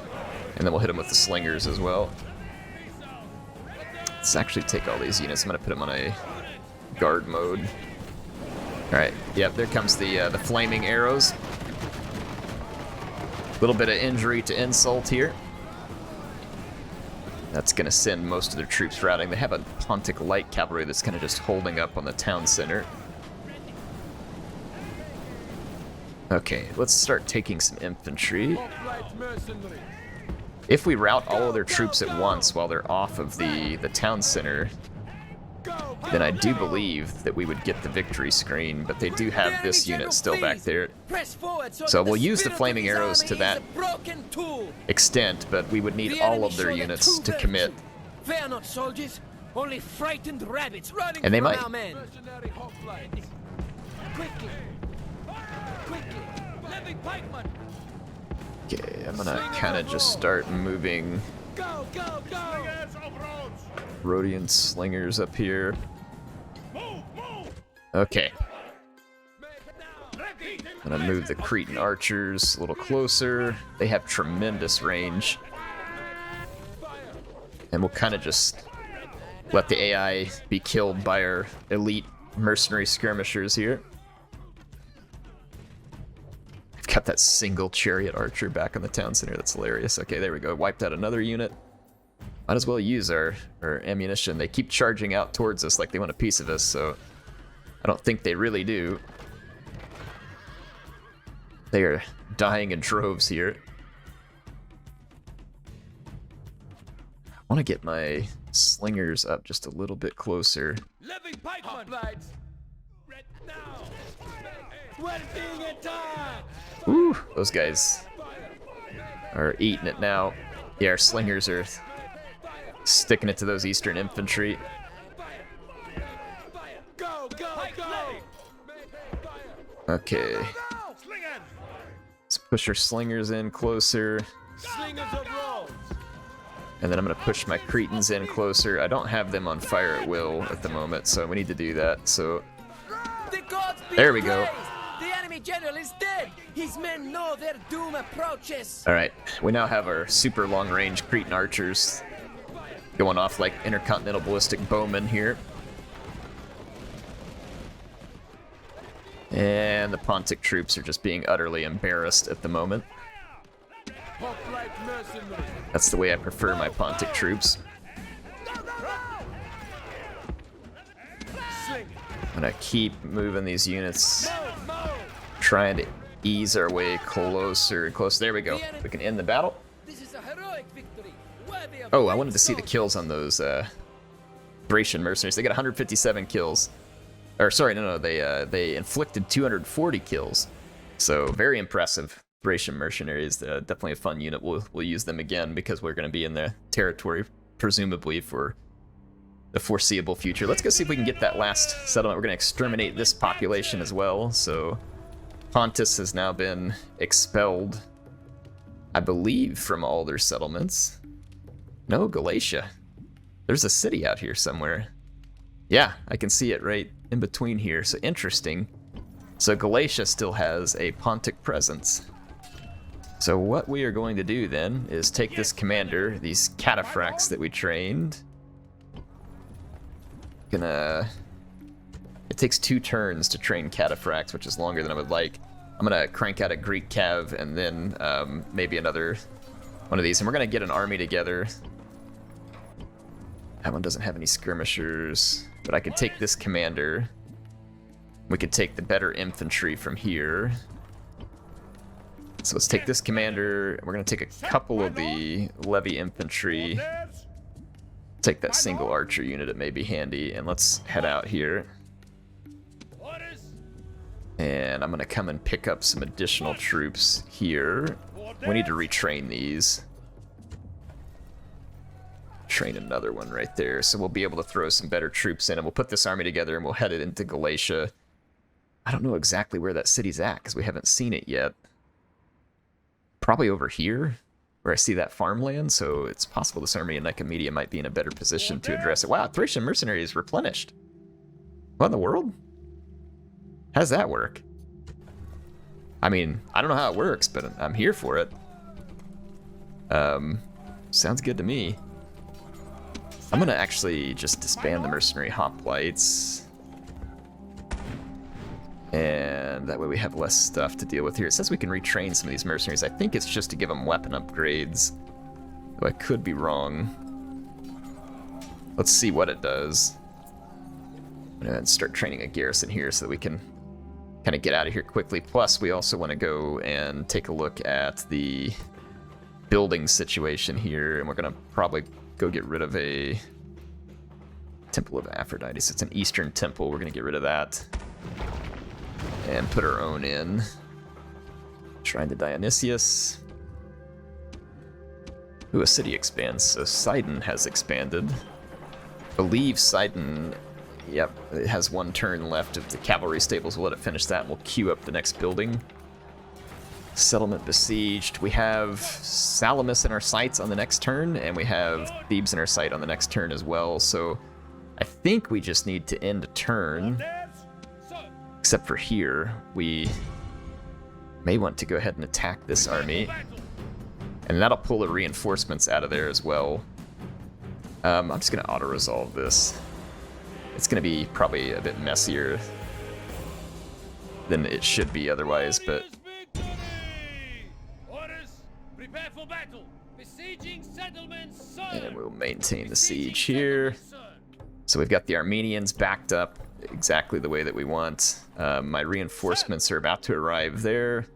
and then we'll hit them with the slingers as well. Let's actually take all these units. I'm gonna put them on a guard mode. All right, yep, there comes the flaming arrows. A little bit of injury to insult here. That's going to send most of their troops routing. They have a Pontic light cavalry that's kind of just holding up on the town center. Okay, let's start taking some infantry. If we rout all of their troops at once while they're off of the town center, then I do believe that we would get the victory screen, but they do have this unit still back there. So we'll use the flaming arrows to that extent, but we would need all of their units to commit. They are not soldiers, only frightened rabbits running And they from might. our men. Quickly. Quickly. Okay, I'm gonna kind of just start moving Go, go, go. Rhodian slingers up here. Okay. I'm gonna move the Cretan archers a little closer. They have tremendous range. And we'll kind of just let the AI be killed by our elite mercenary skirmishers here. I've got that single chariot archer back on the town center. That's hilarious. Okay, there we go. Wiped out another unit. Might as well use our ammunition. They keep charging out towards us like they want a piece of us, so I don't think they really do. They are dying in droves here. I want to get my slingers up just a little bit closer. Living pikemen! Red now! We're being attacked! Ooh, those guys are eating it now. Yeah, our slingers are sticking it to those Eastern infantry. Go, go, go! Okay. Let's push our slingers in closer. Slingers of rolls! And then I'm going to push my Cretans in closer. I don't have them on fire at will at the moment, so we need to do that. So The gods be there we go. praised! The enemy general is dead! His men know their doom approaches! All right, we now have our super long-range Cretan archers going off like intercontinental ballistic bowmen here. And the Pontic troops are just being utterly embarrassed at the moment. Hoplite mercenaries! That's the way I prefer my Pontic troops. Sling! I'm gonna keep moving these units, Move, move! trying to ease our way closer and closer. There we go. We can end the battle. This is a heroic victory! Worthy of Oh, I great wanted to see the soldiers. kills on those Thracian mercenaries. They got 157 kills. Or sorry, no, they inflicted 240 kills. So very impressive. Thracian mercenaries, definitely a fun unit. We'll use them again because we're going to be in their territory, presumably for the foreseeable future. Let's go see if we can get that last settlement. We're going to exterminate this population as well. So Pontus has now been expelled, I believe, from all their settlements. No, Galatia. There's a city out here somewhere. Yeah, I can see it right in between here. So interesting. So Galatia still has a Pontic presence. So what we are going to do then is take this commander, these cataphracts that we trained. It takes 2 turns to train cataphracts, which is longer than I would like. I'm gonna crank out a Greek cav and then maybe another one of these, and we're gonna get an army together. That one doesn't have any skirmishers, but I could take this commander. We could take the better infantry from here. So let's take this commander. We're gonna take a couple of the levy infantry. Take that single archer unit, it may be handy, and let's head out here. And I'm gonna come and pick up some additional troops here. We need to retrain these. Train another one right there, so we'll be able to throw some better troops in, and we'll put this army together and we'll head it into Galatia. I don't know exactly where that city's at because we haven't seen it yet. Probably over here, where I see that farmland, so it's possible this army in Nicomedia might be in a better position to address it. Wow, Thracian mercenary is replenished. What in the world? How does that work? I mean, I don't know how it works, but I'm here for it. Sounds good to me. I'm gonna actually just disband the mercenary hoplites. And that way we have less stuff to deal with here. It says we can retrain some of these mercenaries. I think it's just to give them weapon upgrades. Though I could be wrong. Let's see what it does. I'm gonna start training a garrison here so that we can kind of get out of here quickly. Plus, we also want to go and take a look at the building situation here. And we're gonna probably go get rid of a Temple of Aphrodite. So it's an Eastern temple. We're gonna get rid of that. And put our own in. Shrine to Dionysius. Ooh, a city expands. So Sidon has expanded. I believe Sidon, yep, it has 1 turn left of the cavalry stables. We'll let it finish that and we'll queue up the next building. Settlement besieged. We have Salamis in our sights on the next turn, and we have Thebes in our sight on the next turn as well. So I think we just need to end a turn. Except for here, we may want to go ahead and attack this army. And that'll pull the reinforcements out of there as well. I'm just going to auto-resolve this. It's going to be probably a bit messier than it should be otherwise, but... Orders, prepare for battle. Besieging settlement And we'll maintain the siege here. So we've got the Armenians backed up exactly the way that we want. My reinforcements are about to arrive there.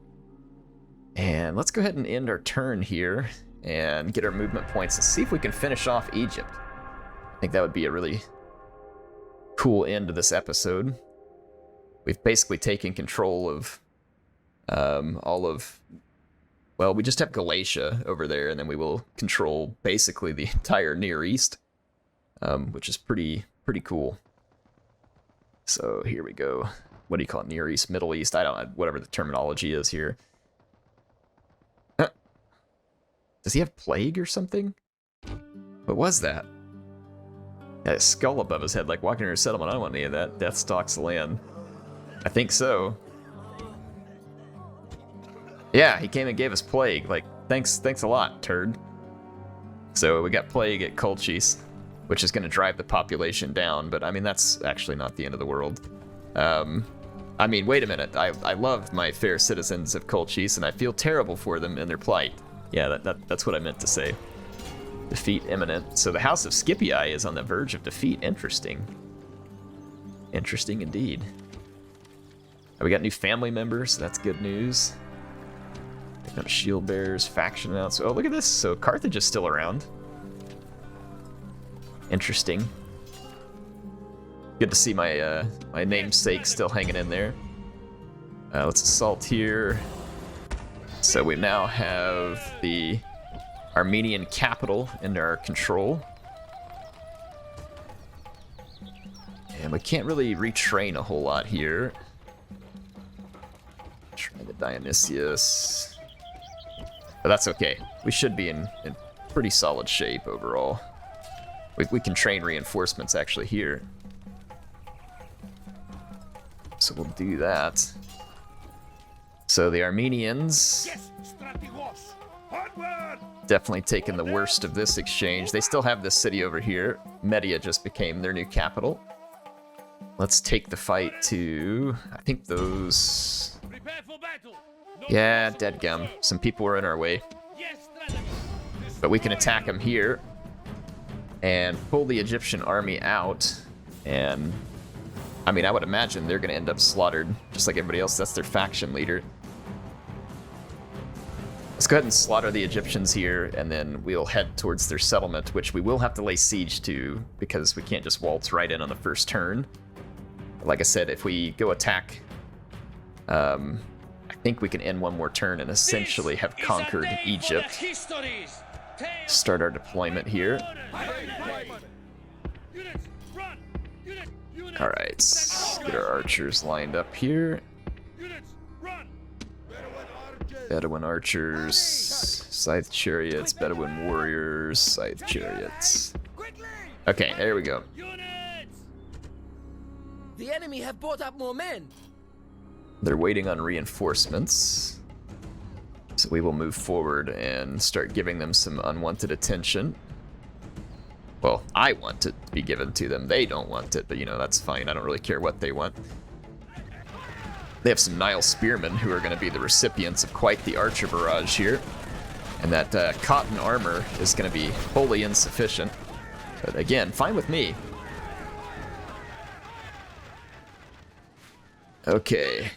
And let's go ahead and end our turn here and get our movement points and see if we can finish off Egypt. I think that would be a really cool end to this episode. We've basically taken control of all of... Well, we just have Galatia over there, and then we will control basically the entire Near East, which is pretty cool. So here we go. What do you call it? Near East, Middle East? I don't know, whatever the terminology is here. Does he have plague or something? What was that? Got a skull above his head, like walking in a settlement. I don't want any of that. Death stalks the land. I think so. Yeah, he came and gave us plague. Like, thanks a lot, turd. So we got plague at Colchis, which is going to drive the population down. But I mean, that's actually not the end of the world. I mean, wait a minute. I love my fair citizens of Colchis, and I feel terrible for them in their plight. Yeah, that's what I meant to say. Defeat imminent. So the House of Scipii is on the verge of defeat. Interesting. Interesting indeed. We got new family members, so that's good news. We got shield bearers, faction announcements. Oh, look at this. So Carthage is still around. Interesting. Good to see my my namesake still hanging in there. Let's assault here. So we now have the Armenian capital under our control. And we can't really retrain a whole lot here. Try the Dionysius. But that's okay. We should be in pretty solid shape overall. We can train reinforcements actually here. So we'll do that. So the Armenians definitely taking the worst of this exchange. They still have this city over here. Media just became their new capital. Let's take the fight to, I think those... Yeah, deadgum. Some people were in our way. But we can attack them here and pull the Egyptian army out. And, I mean, I would imagine they're going to end up slaughtered, just like everybody else. That's their faction leader. Let's go ahead and slaughter the Egyptians here, and then we'll head towards their settlement, which we will have to lay siege to, because we can't just waltz right in on the first turn. Like I said, if we go attack, I think we can end one more turn and essentially have conquered Egypt. Start our deployment here. Alright, get our archers lined up here. Bedouin archers, scythe chariots, Bedouin warriors, scythe chariots. Okay, there we go. The enemy have brought up more men. They're waiting on reinforcements. So we will move forward and start giving them some unwanted attention. Well, I want it to be given to them. They don't want it, but you know, that's fine. I don't really care what they want. They have some Nile spearmen who are going to be the recipients of quite the archer barrage here. And that cotton armor is going to be wholly insufficient. But again, fine with me. Okay.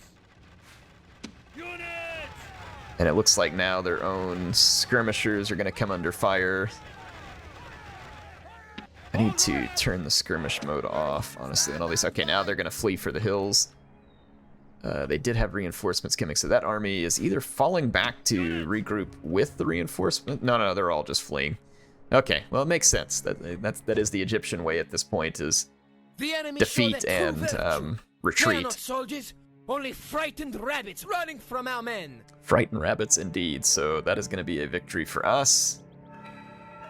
And it looks like now their own skirmishers are going to come under fire. I need to turn the skirmish mode off, honestly, on all these. Okay, now they're going to flee for the hills. They did have reinforcements coming, so that army is either falling back to regroup with the reinforcement. No, they're all just fleeing. Okay, well, it makes sense. That is the Egyptian way at this point, is defeat and retreat. They are not soldiers, only frightened rabbits running from our men. Frightened rabbits, indeed. So that is going to be a victory for us.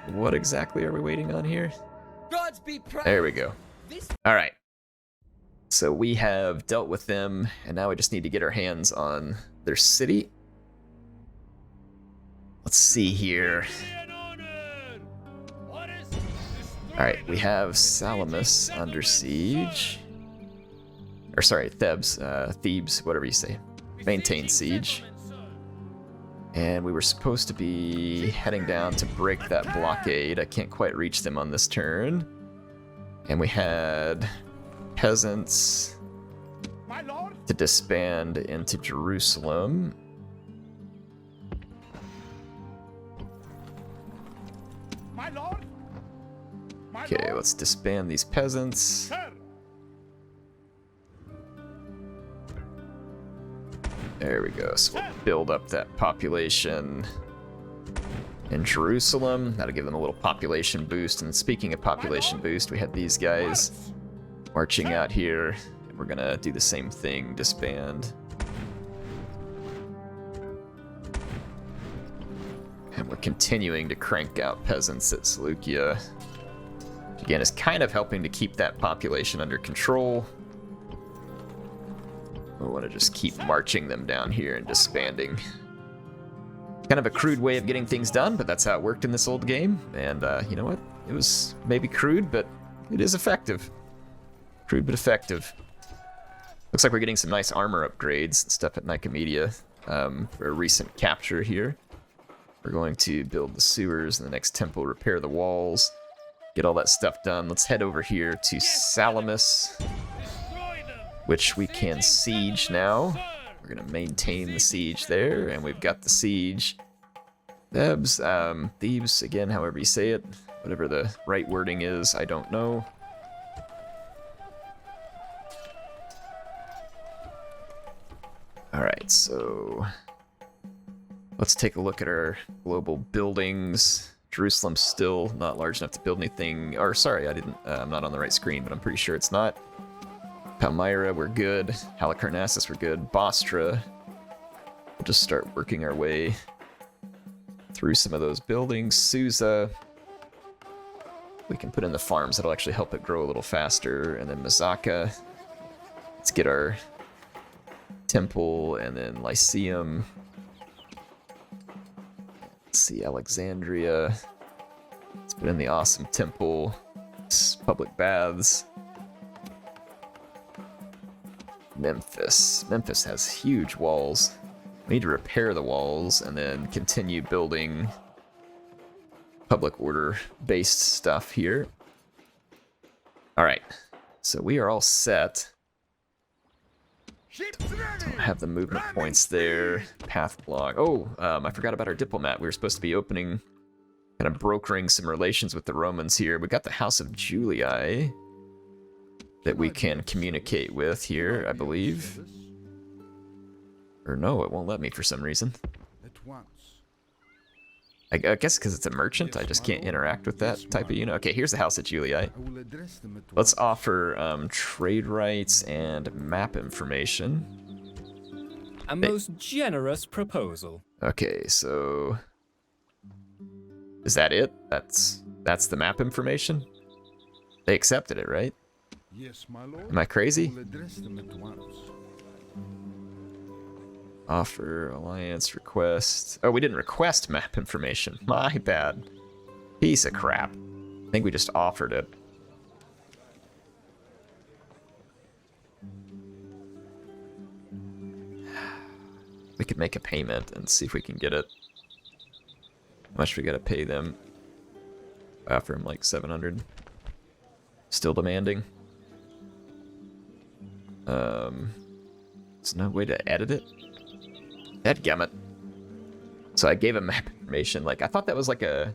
What exactly are we waiting on here? Gods be proud. There we go. All right. So we have dealt with them, and now we just need to get our hands on their city. Let's see here. Alright, we have Salamis under siege. Or sorry, Thebes, Thebes, whatever you say. Maintain siege. And we were supposed to be heading down to break that blockade. I can't quite reach them on this turn. And we had peasants My lord, to disband into Jerusalem. my lord. My Okay, lord, let's disband these peasants. sir. There we go. So we'll build up that population in Jerusalem. That'll give them a little population boost. And speaking of population boost, we had these guys marching out here. And we're gonna do the same thing, disband. And we're continuing to crank out peasants at Seleucia. Which again, is kind of helping to keep that population under control. We want to just keep marching them down here and disbanding. Kind of a crude way of getting things done, but that's how it worked in this old game. And you know what? It was maybe crude, but it is effective. Crude, but effective. Looks like we're getting some nice armor upgrades and stuff at Nicomedia for a recent capture here. We're going to build the sewers in the next temple, repair the walls, get all that stuff done. Let's head over here to Salamis, which we can siege now. We're gonna maintain the siege there, and we've got the siege. Thebes, again, however you say it. Whatever the right wording is, I don't know. Alright, so let's take a look at our global buildings. Jerusalem's still not large enough to build anything. Or sorry, I'm not on the right screen, but I'm pretty sure it's not. Palmyra, we're good. Halicarnassus, we're good. Bostra, we'll just start working our way through some of those buildings. Susa, we can put in the farms. That'll actually help it grow a little faster. And then Mazaka, let's get our temple, and then Lyceum. Let's see, Alexandria. Let's put in the awesome temple. Public baths. Memphis. Memphis has huge walls. We need to repair the walls and then continue building public order based stuff here. Alright, so we are all set. Don't have the movement points there. Path block. Oh, I forgot about our diplomat. We were supposed to be opening, kind of brokering some relations with the Romans here. We got the House of Julii that we can communicate with here, I believe. Or no, it won't let me for some reason. I guess because it's a merchant, I just can't interact with that type of unit. Okay, here's the House of Julii. Let's offer trade rights and map information. A most generous proposal. Okay, so is that it? That's the map information? They accepted it, right? Yes, my lord. Am I crazy? We'll address them at once. Offer, alliance, request. Oh, we didn't request map information. My bad. Piece of crap. I think we just offered it. We could make a payment and see if we can get it. How much we gotta pay them? Offer him like 700. Still demanding. There's no way to edit it. Dadgummit. So I gave him map information. Like, I thought that was like a...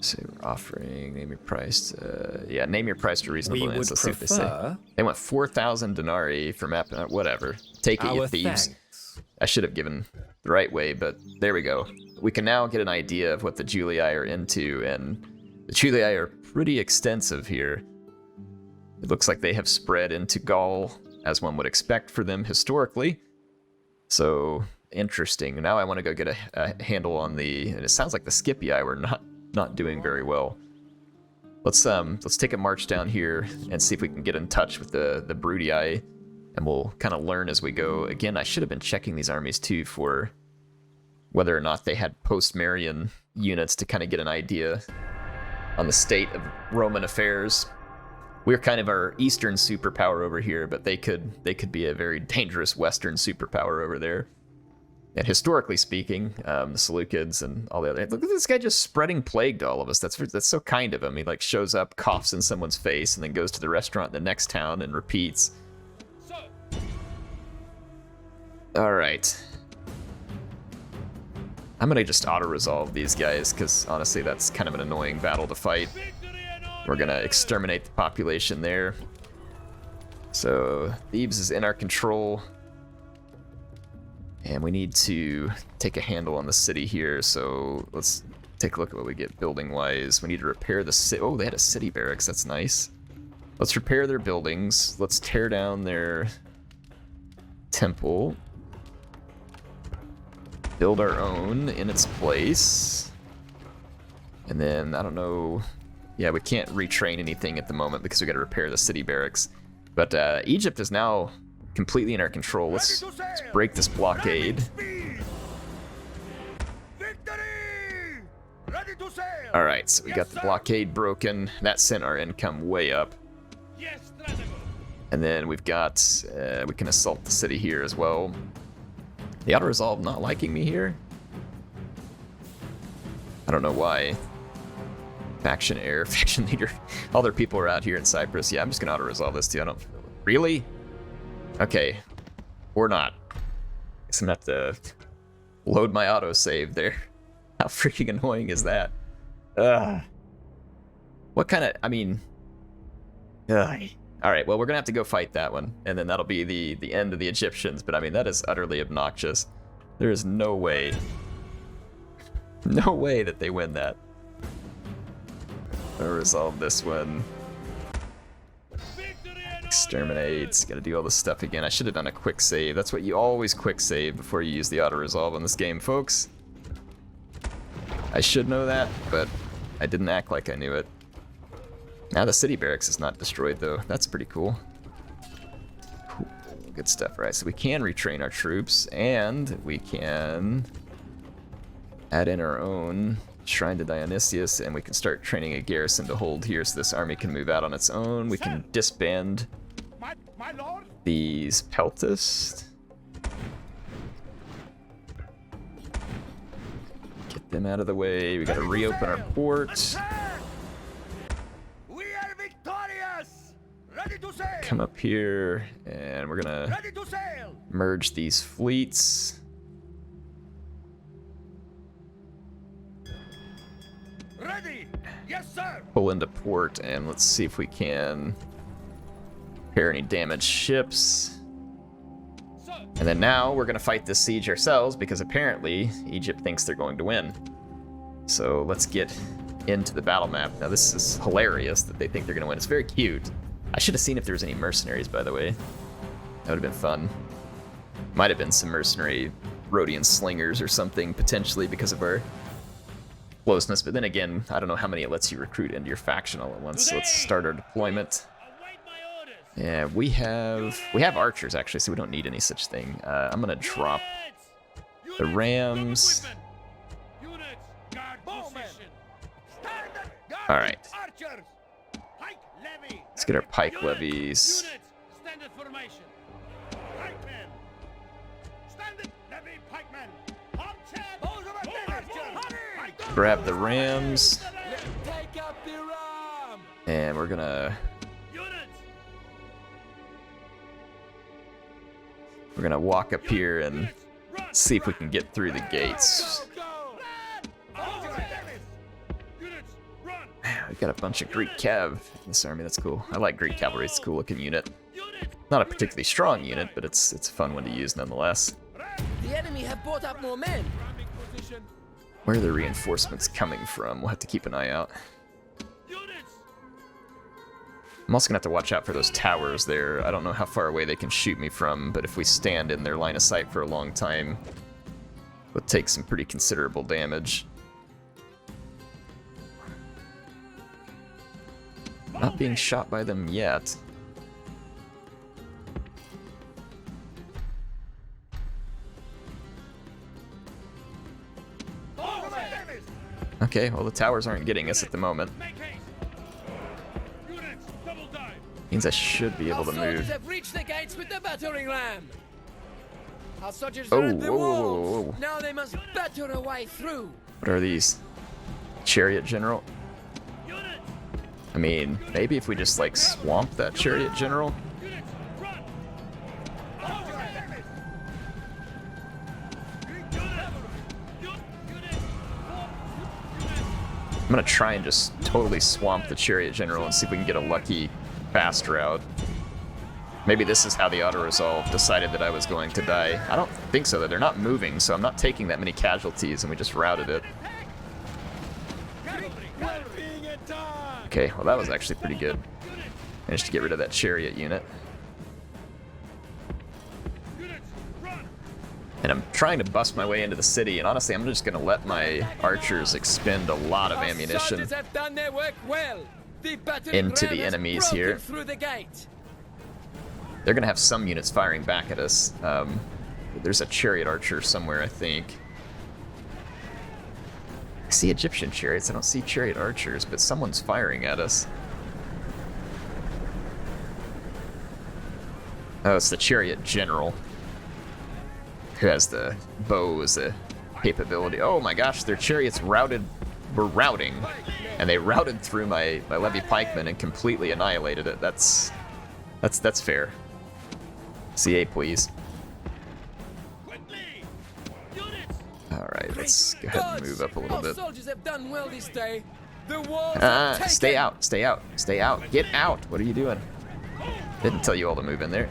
So we're offering, name your price to... Yeah, name your price to reasonable ends. Let's see what they say. They want 4,000 denarii for map... whatever. Take it, you thieves. Thanks. I should have given the right way, but there we go. We can now get an idea of what the Julii are into, and the Julii are pretty extensive here. It looks like they have spread into Gaul, as one would expect for them historically. So, interesting. Now I want to go get a handle on the... And it sounds like the Scipii were not doing very well. Let's take a march down here and see if we can get in touch with the Brudii, and we'll kind of learn as we go. Again, I should have been checking these armies too for whether or not they had post-Marian units to kind of get an idea on the state of Roman affairs. we're kind of our eastern superpower over here, but they could be a very dangerous western superpower over there. And historically speaking, the Seleucids and all the other, look at this guy just spreading plague to all of us. That's so kind of him. He like shows up, coughs in someone's face, and then goes to the restaurant in the next town and repeats. All right. I'm gonna just auto-resolve these guys, because honestly that's kind of an annoying battle to fight. We're gonna exterminate the population there. So Thebes is in our control. And we need to take a handle on the city here, so let's take a look at what we get building-wise. We need to repair the city. Oh, they had a city barracks, that's nice. Let's repair their buildings. Let's tear down their temple. Build our own in its place. And then, I don't know... Yeah, we can't retrain anything at the moment because we gotta repair the city barracks. But Egypt is now completely in our control. Let's break this blockade. Alright, so we got the blockade broken. That sent our income way up. And then we've got, we can assault the city here as well. The auto-resolve not liking me here? I don't know why. Faction heir, faction leader. All their people are out here in Cyprus. Yeah, I'm just gonna auto-resolve this too. I don't... Really? Okay. Or not. Guess I'm gonna have to load my autosave there. How freaking annoying is that? Ugh. What kind of... I mean... Ugh. Alright, well, we're gonna have to go fight that one. And then that'll be the end of the Egyptians. But I mean, that is utterly obnoxious. There is no way... No way that they win that. I'll resolve this one. Exterminate. Gotta do all this stuff again. I should have done a quick save. That's what you always quick save before you use the auto-resolve on this game, folks. I should know that, but I didn't act like I knew it. Now the city barracks is not destroyed, though. That's pretty cool. Cool. Good stuff. Right, so we can retrain our troops, and we can add in our own Shrine to Dionysius, and we can start training a garrison to hold here so this army can move out on its own. We can disband My lord? these Peltists. Get them out of the way. We gotta reopen our port. We are victorious! Ready to sail! Come up here, and we're gonna Ready to sail! merge these fleets. Ready! Yes, sir! Pull into port, and let's see if we can repair any damaged ships. And then now we're gonna fight this siege ourselves because apparently Egypt thinks they're going to win. So let's get into the battle map. Now this is hilarious that they think they're gonna win. It's very cute. I should have seen if there was any mercenaries, by the way. That would have been fun. Might have been some mercenary Rhodian slingers or something, potentially because of our closeness, but then again, I don't know how many it lets you recruit into your faction all at once. So let's start our deployment. Yeah, we have archers actually, so we don't need any such thing. I'm gonna drop the rams. All right, let's get our pike levies. Grab the rams, Take up the ram! and we're gonna walk up here and see if we can get through the gates. We've got a bunch of Greek cav in this army. That's cool. I like Greek cavalry. It's a cool looking unit. Not a particularly strong unit, but it's a fun one to use nonetheless. The enemy have brought up more men. Where are the reinforcements coming from? We'll have to keep an eye out. I'm also gonna have to watch out for those towers there. I don't know how far away they can shoot me from, but if we stand in their line of sight for a long time, we'll take some pretty considerable damage. Not being shot by them yet. Okay, well the towers aren't getting us at the moment. Means I should be able to Our soldiers move. have reached the gates with the battering ram. Our soldiers Oh, are at the whoa, whoa, walls. whoa, whoa. Now they must batter a way through. What are these? Chariot general? I mean, maybe if we just like swamp that chariot general. I'm gonna try and just totally swamp the chariot general and see if we can get a lucky fast route. Maybe this is how the auto-resolve decided that I was going to die. I don't think so, though. They're not moving, so I'm not taking that many casualties, and we just routed it. Okay, well that was actually pretty good. Managed to get rid of that chariot unit. And I'm trying to bust my way into the city, and honestly, I'm just gonna let my archers expend a lot of Our ammunition soldiers have done their work well. The battering into ram the has enemies broken here. through the gate. They're gonna have some units firing back at us. There's a chariot archer somewhere, I think. I see Egyptian chariots, I don't see chariot archers, but someone's firing at us. Oh, it's the chariot general who has the bow as a capability. Oh my gosh, their chariots were routing, and they routed through my levy pikemen and completely annihilated it. That's fair. CA, please. Alright, let's go ahead and move up a little Our bit. soldiers have done well this day. The walls are taken. Stay out, stay out, stay out. Get out! What are you doing? Didn't tell you all to move in there.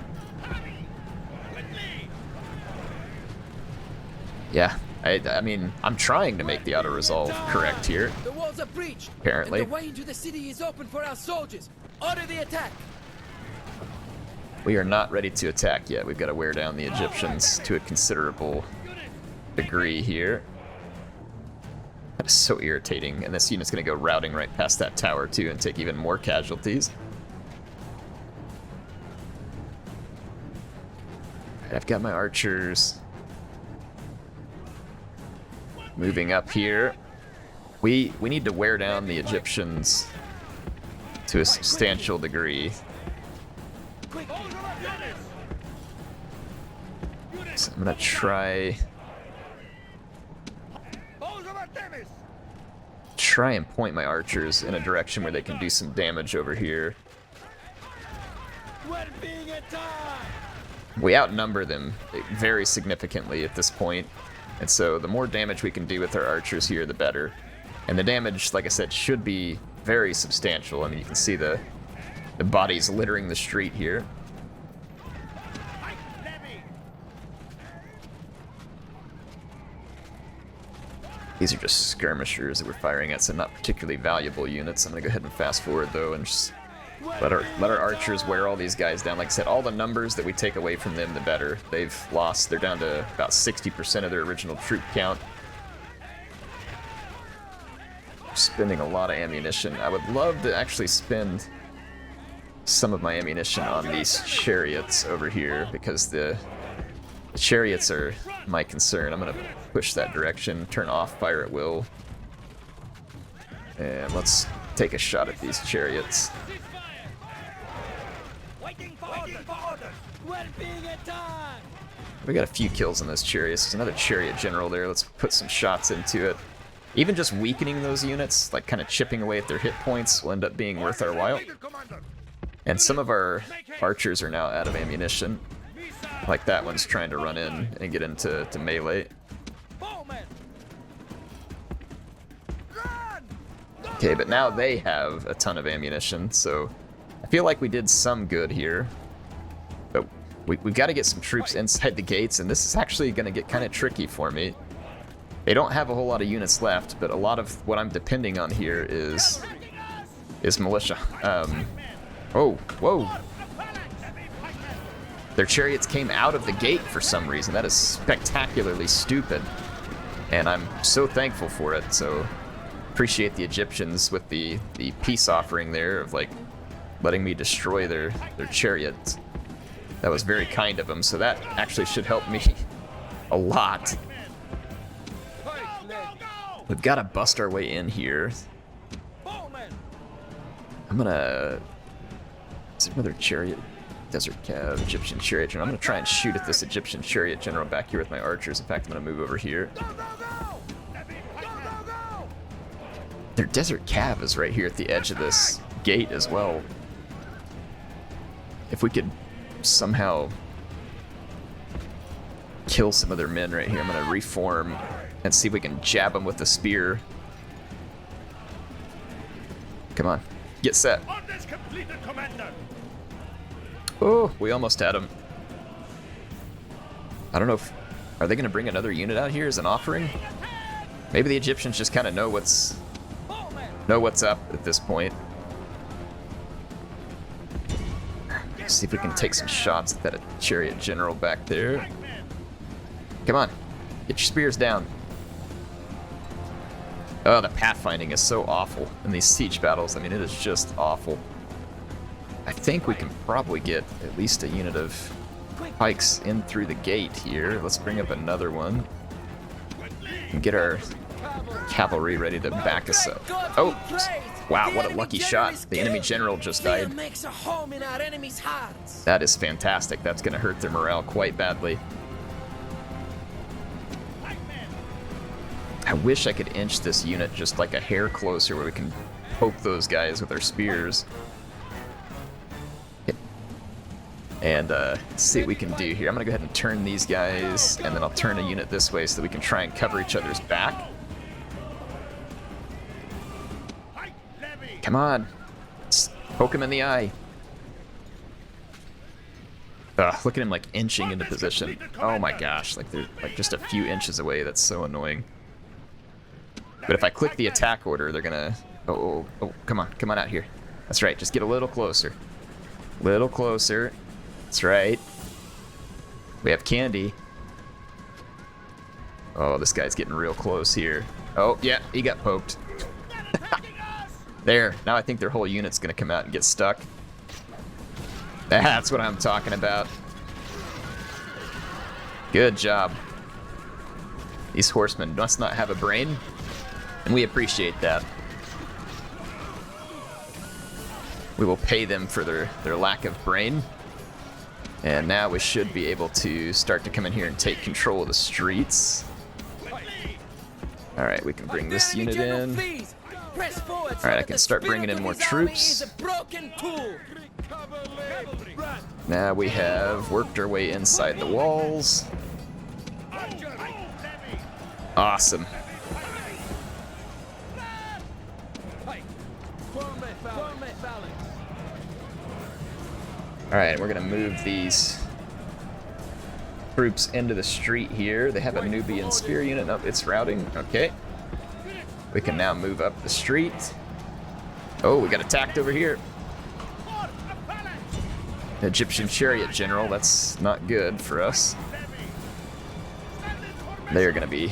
Yeah, I mean, I'm trying to make the auto-resolve correct here. The walls are breached. Apparently. And the way into the city is open for our soldiers. Order the attack. We are not ready to attack yet. We've got to wear down the Egyptians to a considerable degree here. That is so irritating, and this unit's going to go routing right past that tower too and take even more casualties. Alright, I've got my archers moving up here. We need to wear down the Egyptians to a substantial degree. So I'm gonna try and point my archers in a direction where they can do some damage over here. We outnumber them very significantly at this point, and so the more damage we can do with our archers here, the better. And the damage, like I said, should be very substantial. I mean, you can see the bodies littering the street here. These are just skirmishers that we're firing at, so not particularly valuable units. I'm gonna go ahead and fast forward though and just let our archers wear all these guys down. Like I said, all the numbers that we take away from them, the better. They're down to about 60% of their original troop count. Spending a lot of ammunition. I would love to actually spend some of my ammunition on these chariots over here, because the chariots are my concern. I'm gonna push that direction, turn off fire at will, and let's take a shot at these chariots. We got a few kills on those chariots. There's another chariot general there. Let's put some shots into it. Even just weakening those units, like kind of chipping away at their hit points, will end up being worth our while. And some of our archers are now out of ammunition. Like that one's trying to run in and get into melee. Okay, but now they have a ton of ammunition, so I feel like we did some good here. But we've got to get some troops inside the gates, and this is actually going to get kind of tricky for me. They don't have a whole lot of units left, but a lot of what I'm depending on here is militia. Oh, whoa. Their chariots came out of the gate for some reason. That is spectacularly stupid. And I'm so thankful for it, so appreciate the Egyptians with the peace offering there of like letting me destroy their chariots. That was very kind of them, so that actually should help me a lot. We've got to bust our way in here. I'm gonna Is there another chariot? Desert Cav, Egyptian chariot general. I'm gonna try and shoot at this Egyptian chariot general back here with my archers. In fact, I'm gonna move over here. Their desert cav is right here at the edge of this gate as well. If we could somehow kill some of their men right here, I'm gonna reform and see if we can jab them with the spear. Come on, get set. Orders completed, Commander. Oh, we almost had him. I don't know if... Are they going to bring another unit out here as an offering? Maybe the Egyptians just kind of know what's up at this point. Let's see if we can take some shots at that chariot general back there. Come on, get your spears down. Oh, the pathfinding is so awful in these siege battles. I mean, it is just awful. I think we can probably get at least a unit of pikes in through the gate here. Let's bring up another one and get our cavalry ready to back us up. Oh, wow, what a lucky shot. The enemy general just died. That is fantastic. That's going to hurt their morale quite badly. I wish I could inch this unit just like a hair closer where we can poke those guys with our spears. And let's see what we can do here. I'm gonna go ahead and turn these guys, and then I'll turn a unit this way so that we can try and cover each other's back. Come on, let's poke him in the eye. Ugh, look at him like inching into position. Oh my gosh, like they're like just a few inches away. That's so annoying. But if I click the attack order, they're gonna... Oh, come on out here. That's right, just get a little closer. Little closer. That's right. We have candy. Oh, this guy's getting real close here. Oh, yeah, he got poked. There, now I think their whole unit's gonna come out and get stuck. That's what I'm talking about. Good job. These horsemen must not have a brain, and we appreciate that. We will pay them for their lack of brain. And now we should be able to start to come in here and take control of the streets. Alright, we can bring this unit in. Alright, I can start bringing in more troops. Now we have worked our way inside the walls. Awesome. Alright, we're gonna move these troops into the street here. They have a Nubian spear unit. Nope, it's routing. Okay. We can now move up the street. Oh, we got attacked over here. Egyptian chariot general, that's not good for us. They're gonna be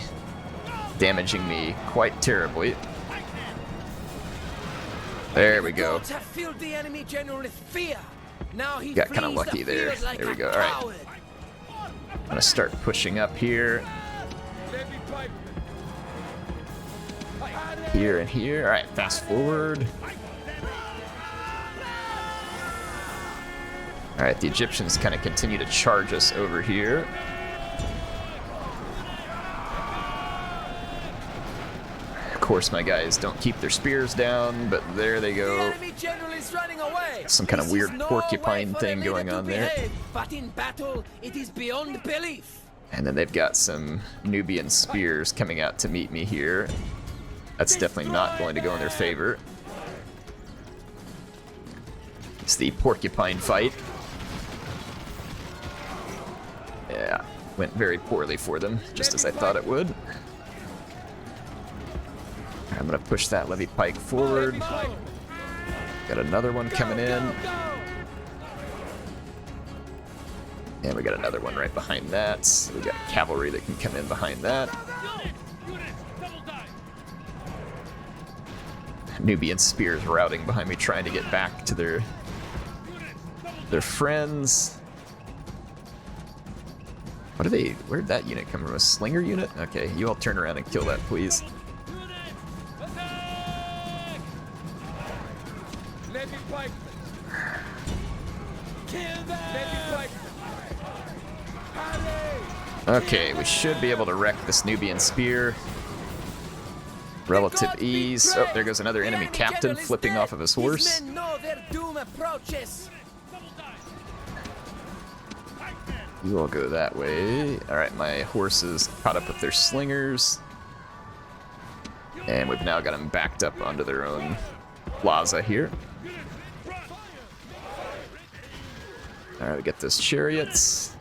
damaging me quite terribly. There we go. Got kind of lucky there. There we go. All right. I'm gonna start pushing up here. Here and here. All right, fast forward. All right, the Egyptians kind of continue to charge us over here. Of course, my guys don't keep their spears down, but there they go. Some kind of weird porcupine thing going on there. But in battle, it is beyond belief. And then they've got some Nubian spears coming out to meet me here. That's definitely not going to go in their favor. It's the porcupine fight. Yeah, went very poorly for them, just as I thought it would. I'm gonna push that levy pike forward. Got another one coming in. And we got another one right behind that. We got cavalry that can come in behind that. Nubian spears routing behind me, trying to get back to their friends. What are they? Where'd that unit come from? A slinger unit? Okay, you all turn around and kill that, please. Okay, we should be able to wreck this Nubian spear. Relative ease. Oh, there goes another enemy captain flipping off of his horse. His men know their doom approaches. You all go that way. Alright, my horses caught up with their slingers. And we've now got them backed up onto their own plaza here. Alright, we get those chariots.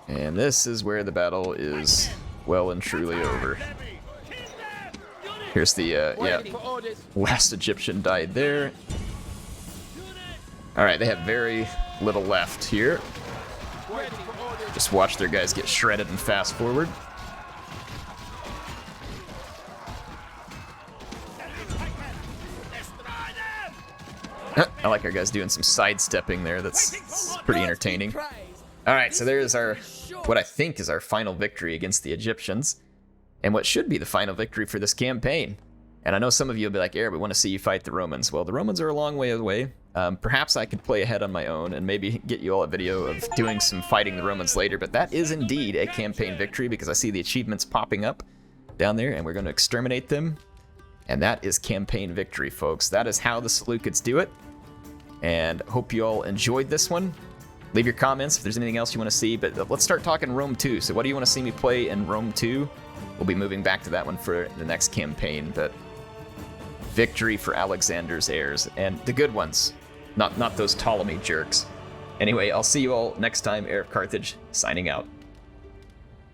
And this is where the battle is well and truly over. Here's the, yeah, last Egyptian died there. Alright, they have very little left here. Just watch their guys get shredded and fast forward. I like our guys doing some sidestepping there. That's pretty entertaining. Alright, so there's our, what I think is our final victory against the Egyptians. And what should be the final victory for this campaign. And I know some of you will be like, Air, we want to see you fight the Romans. Well, the Romans are a long way away. Perhaps I could play ahead on my own and maybe get you all a video of doing some fighting the Romans later. But that is indeed a campaign victory because I see the achievements popping up down there and we're going to exterminate them. And that is campaign victory, folks. That is how the Seleucids do it. And hope you all enjoyed this one. Leave your comments if there's anything else you want to see. But let's start talking Rome 2. So what do you want to see me play in Rome 2? We'll be moving back to that one for the next campaign. But victory for Alexander's heirs. And the good ones. Not those Ptolemy jerks. Anyway, I'll see you all next time. HeirofCarthage signing out.